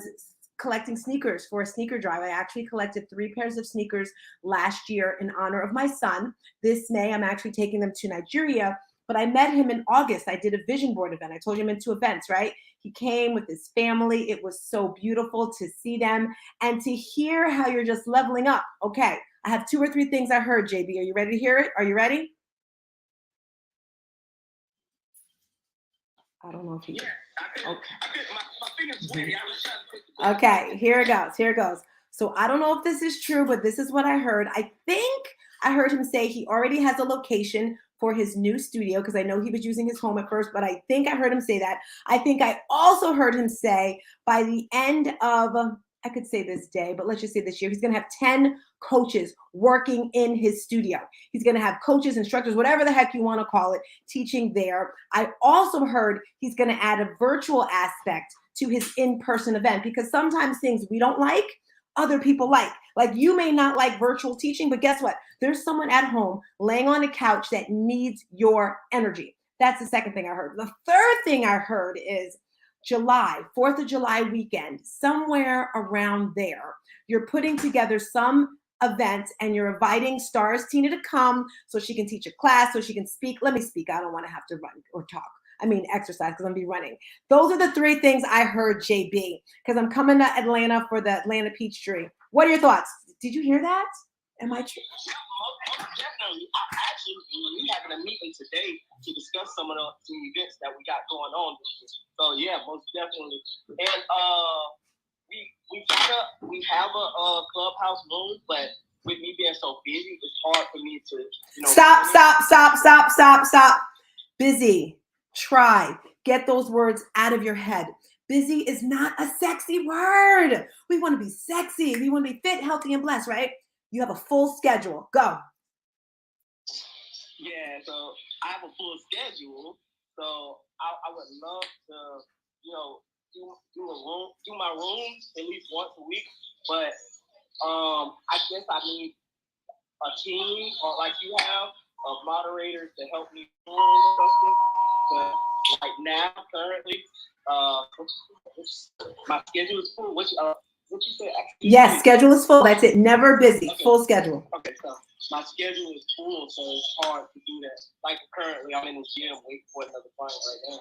collecting sneakers for a sneaker drive. I actually collected 3 pairs of sneakers last year in honor of my son. This May, I'm actually taking them to Nigeria, but I met him in August. I did a vision board event. I told you I'm into events, right? He came with his family. It was so beautiful to see them and to hear how you're just leveling up. Okay, I have 2 or 3 things I heard, JB. Are you ready to hear it? Are you ready? I don't know if you did. Okay. Okay, here it goes. So I don't know if this is true, but this is what I heard. I think I heard him say he already has a location for his new studio because I know he was using his home at first, but I think I heard him say that. I think I also heard him say by the end of, I could say this day, but let's just say this year, he's going to have 10 coaches working in his studio. He's going to have coaches, instructors, whatever the heck you want to call it, teaching there. I also heard he's going to add a virtual aspect to his in-person event because sometimes things we don't like, other people like. Like you may not like virtual teaching, but guess what? There's someone at home laying on a couch that needs your energy. That's the second thing I heard. The third thing I heard is July, 4th of July weekend, somewhere around there. You're putting together some event and you're inviting StarzTina to come so she can teach a class, so she can speak. Let me speak. I don't want to have to run or talk. I mean, exercise because I'm going to be running. Those are the three things I heard, JB, because I'm coming to Atlanta for the Atlanta Peachtree. What are your thoughts? Did you hear that? Am I true? Definitely. Actually, we having a meeting today to discuss some events that we got going on this year. So yeah, most definitely. And we have a clubhouse room, but with me being so busy, it's hard for me to Stop. Busy. Try. Get those words out of your head. Busy is not a sexy word. We want to be sexy. We want to be fit, healthy, and blessed, right? You have a full schedule. Go. Yeah, so I have a full schedule. So I would love to, do my room at least once a week. But I guess I need a team or like you have of moderators to help me but right now, currently, my schedule is full. What you said? Yes, schedule is full. That's it. Never busy. Okay. Full schedule. Okay, so my schedule is full, so it's hard to do that. Like currently, I'm in the gym waiting for another client right now.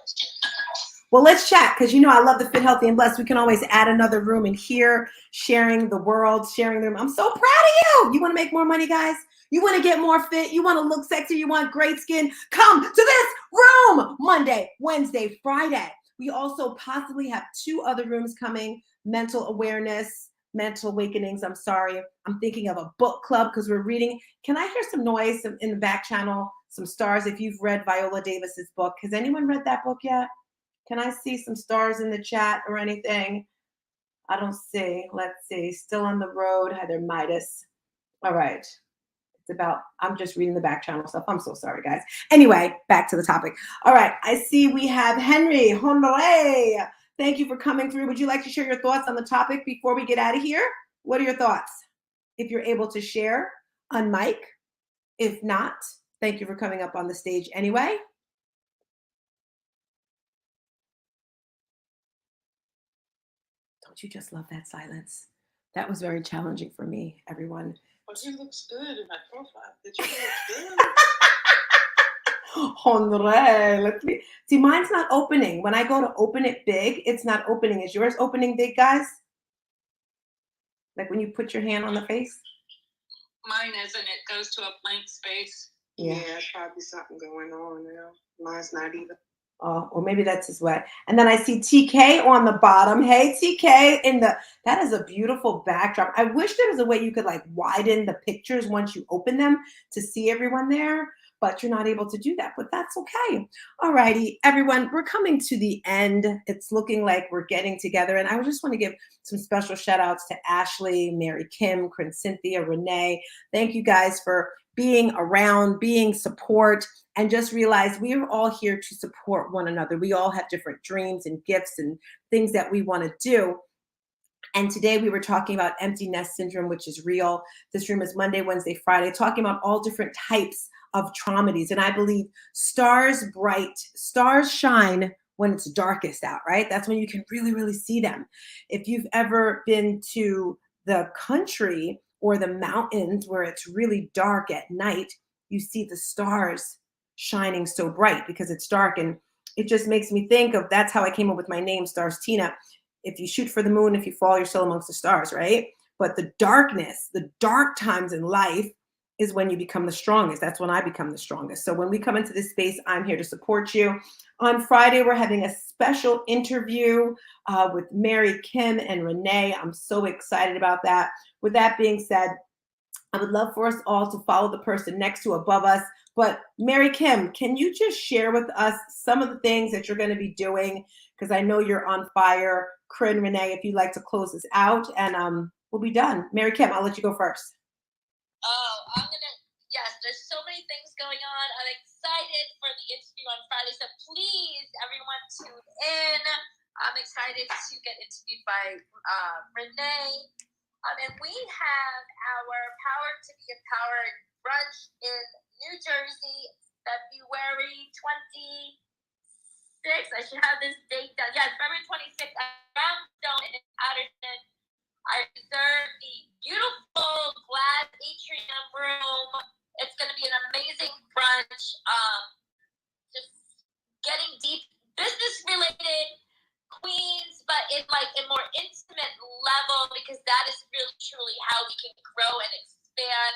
Well, let's chat because I love the fit, healthy, and blessed. We can always add another room in here, sharing the world, sharing the room. I'm so proud of you. You want to make more money, guys? You want to get more fit? You want to look sexy? You want great skin? Come to this room Monday, Wednesday, Friday. We also possibly have 2 other rooms coming, mental awareness, mental awakenings. I'm sorry. I'm thinking of a book club because we're reading. Can I hear some noise in the back channel? Some stars. If you've read Viola Davis's book. Has anyone read that book yet? Can I see some stars in the chat or anything? I don't see. Let's see. Still on the road. Heather Midas. All right. It's about, I'm just reading the back channel stuff. I'm so sorry, guys. Anyway, back to the topic. All right. I see we have Henry Honore. Thank you for coming through. Would you like to share your thoughts on the topic before we get out of here? What are your thoughts? If you're able to share on mic. If not, thank you for coming up on the stage anyway. Don't you just love that silence? That was very challenging for me, everyone. But he looks good in that profile. Did you look good? Honore, let me see. Mine's not opening. When I go to open it big, it's not opening. Is yours opening big, guys? Like when you put your hand on the face? Mine isn't. It goes to a blank space. Yeah, probably something going on now. Mine's not either. Oh, or maybe that's his way. And then I see TK on the bottom. Hey, TK, that is a beautiful backdrop. I wish there was a way you could like widen the pictures once you open them to see everyone there, but you're not able to do that, but that's okay. All righty, everyone, we're coming to the end. It's looking like we're getting together. And I just want to give some special shout outs to Ashley, Mary Kim, Corinne Cynthia, Renee. Thank you guys for being around, being support, and just realize we are all here to support one another. We all have different dreams and gifts and things that we want to do. And today we were talking about empty nest syndrome, which is real. This room is Monday, Wednesday, Friday, talking about all different types of traumedies. And I believe stars shine when it's darkest out, right? That's when you can really, really see them. If you've ever been to the country or the mountains where it's really dark at night, you see the stars shining so bright because it's dark. And it just makes me think of, that's how I came up with my name, StarzTina. If you shoot for the moon, if you fall, you're still amongst the stars, right? But the darkness, the dark times in life is when you become the strongest. That's when I become the strongest. So when we come into this space, I'm here to support you. On Friday, we're having a special interview with Mary Kim and Renee. I'm so excited about that. With that being said, I would love for us all to follow the person next to above us. But Mary Kim, can you just share with us some of the things that you're going to be doing? Because I know you're on fire. Corinne, Renee, if you'd like to close this out, and we'll be done. Mary Kim, I'll let you go first. Oh, yes, there's so many things going on. I'm excited for the interview on Friday, so please, everyone, tune in. I'm excited to get interviewed by Renee. And we have our Power to Be Empowered brunch in New Jersey, February 26th. I should have this date down. Yes, February 26th at Brownstone in Patterson. I reserved the beautiful glass atrium room. It's going to be an amazing brunch. Just getting deep, business related, Queens, but in like a more intimate level, because that is really truly how we can grow and expand.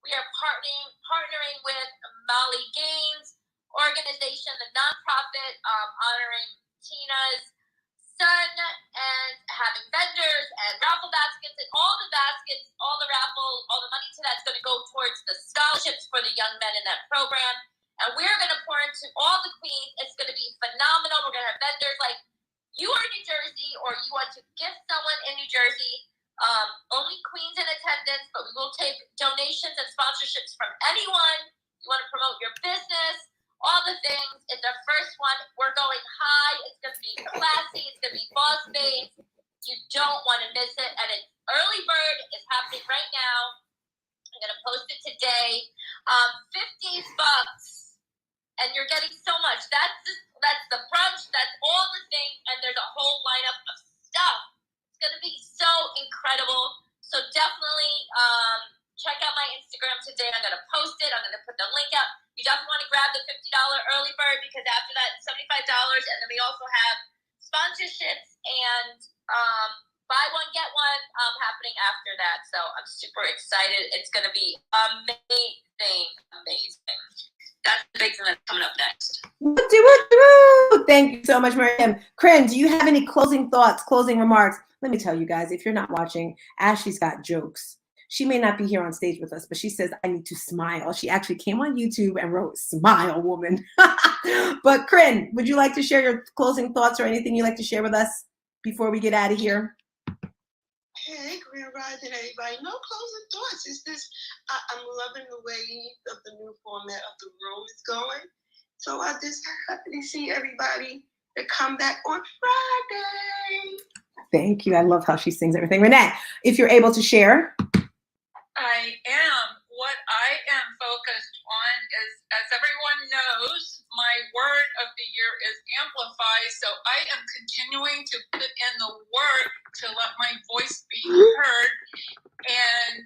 We are partnering with Molly Gaines organization, the nonprofit honoring Tina's son, and having vendors and raffle baskets, and all the baskets, all the raffle, all the money to that's going to go towards the scholarships for the young men in that program. And we're going to pour into all the queens. It's going to be phenomenal. We're going to have vendors like, you are in New Jersey or you want to gift someone in New Jersey, only queens in attendance, but we will take donations and sponsorships from anyone. You want to promote your business, all the things. It's our first one. We're going high. It's going to be classy. It's going to be boss-based. You don't want to miss it. And it's early bird is happening right now. I'm going to post it today. $50. And you're getting so much. That's the brunch. That's all the things. And there's a whole lineup of stuff. It's going to be so incredible. So definitely check out my Instagram today. I'm going to post it. I'm going to put the link up. You definitely want to grab the $50 early bird, because after that, it's $75. And then we also have sponsorships and buy one, get one happening after that. So I'm super excited. It's going to be amazing. That's the big thing that's coming up next. Thank you so much, Miriam. Corinne, do you have any closing thoughts, closing remarks? Let me tell you guys, if you're not watching, Ashley's got jokes. She may not be here on stage with us, but she says, I need to smile. She actually came on YouTube and wrote, smile, woman. But Corinne, would you like to share your closing thoughts or anything you'd like to share with us before we get out of here? Hey, Grand Rising, everybody. No closing thoughts. It's just, I'm loving the way of the new format of the room is going. So I just happy to see everybody to come back on Friday. Thank you. I love how she sings everything. Renee, if you're able to share. I am. What I am focused on is, as everyone knows, my word of the year is amplify. So I am continuing to put in the work to let my voice be heard. And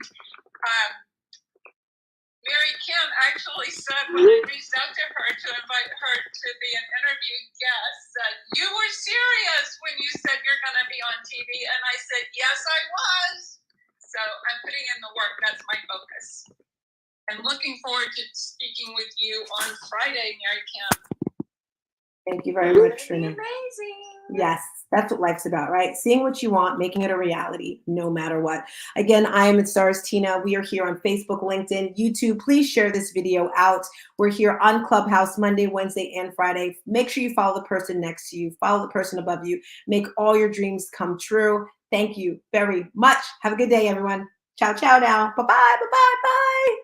Mary Kim actually said when I reached out to her to invite her to be an interview guest, said, you were serious when you said you're going to be on TV. And I said, yes, I was. So I'm putting in the work. That's my focus. I'm looking forward to speaking with you on Friday, Mary Kim. Thank you very much, Renee. Amazing. Yes, that's what life's about, right? Seeing what you want, making it a reality, no matter what. Again, I am at StarzTina. We are here on Facebook, LinkedIn, YouTube. Please share this video out. We're here on Clubhouse Monday, Wednesday, and Friday. Make sure you follow the person next to you. Follow the person above you. Make all your dreams come true. Thank you very much. Have a good day, everyone. Ciao, ciao now. Bye-bye, bye-bye, bye.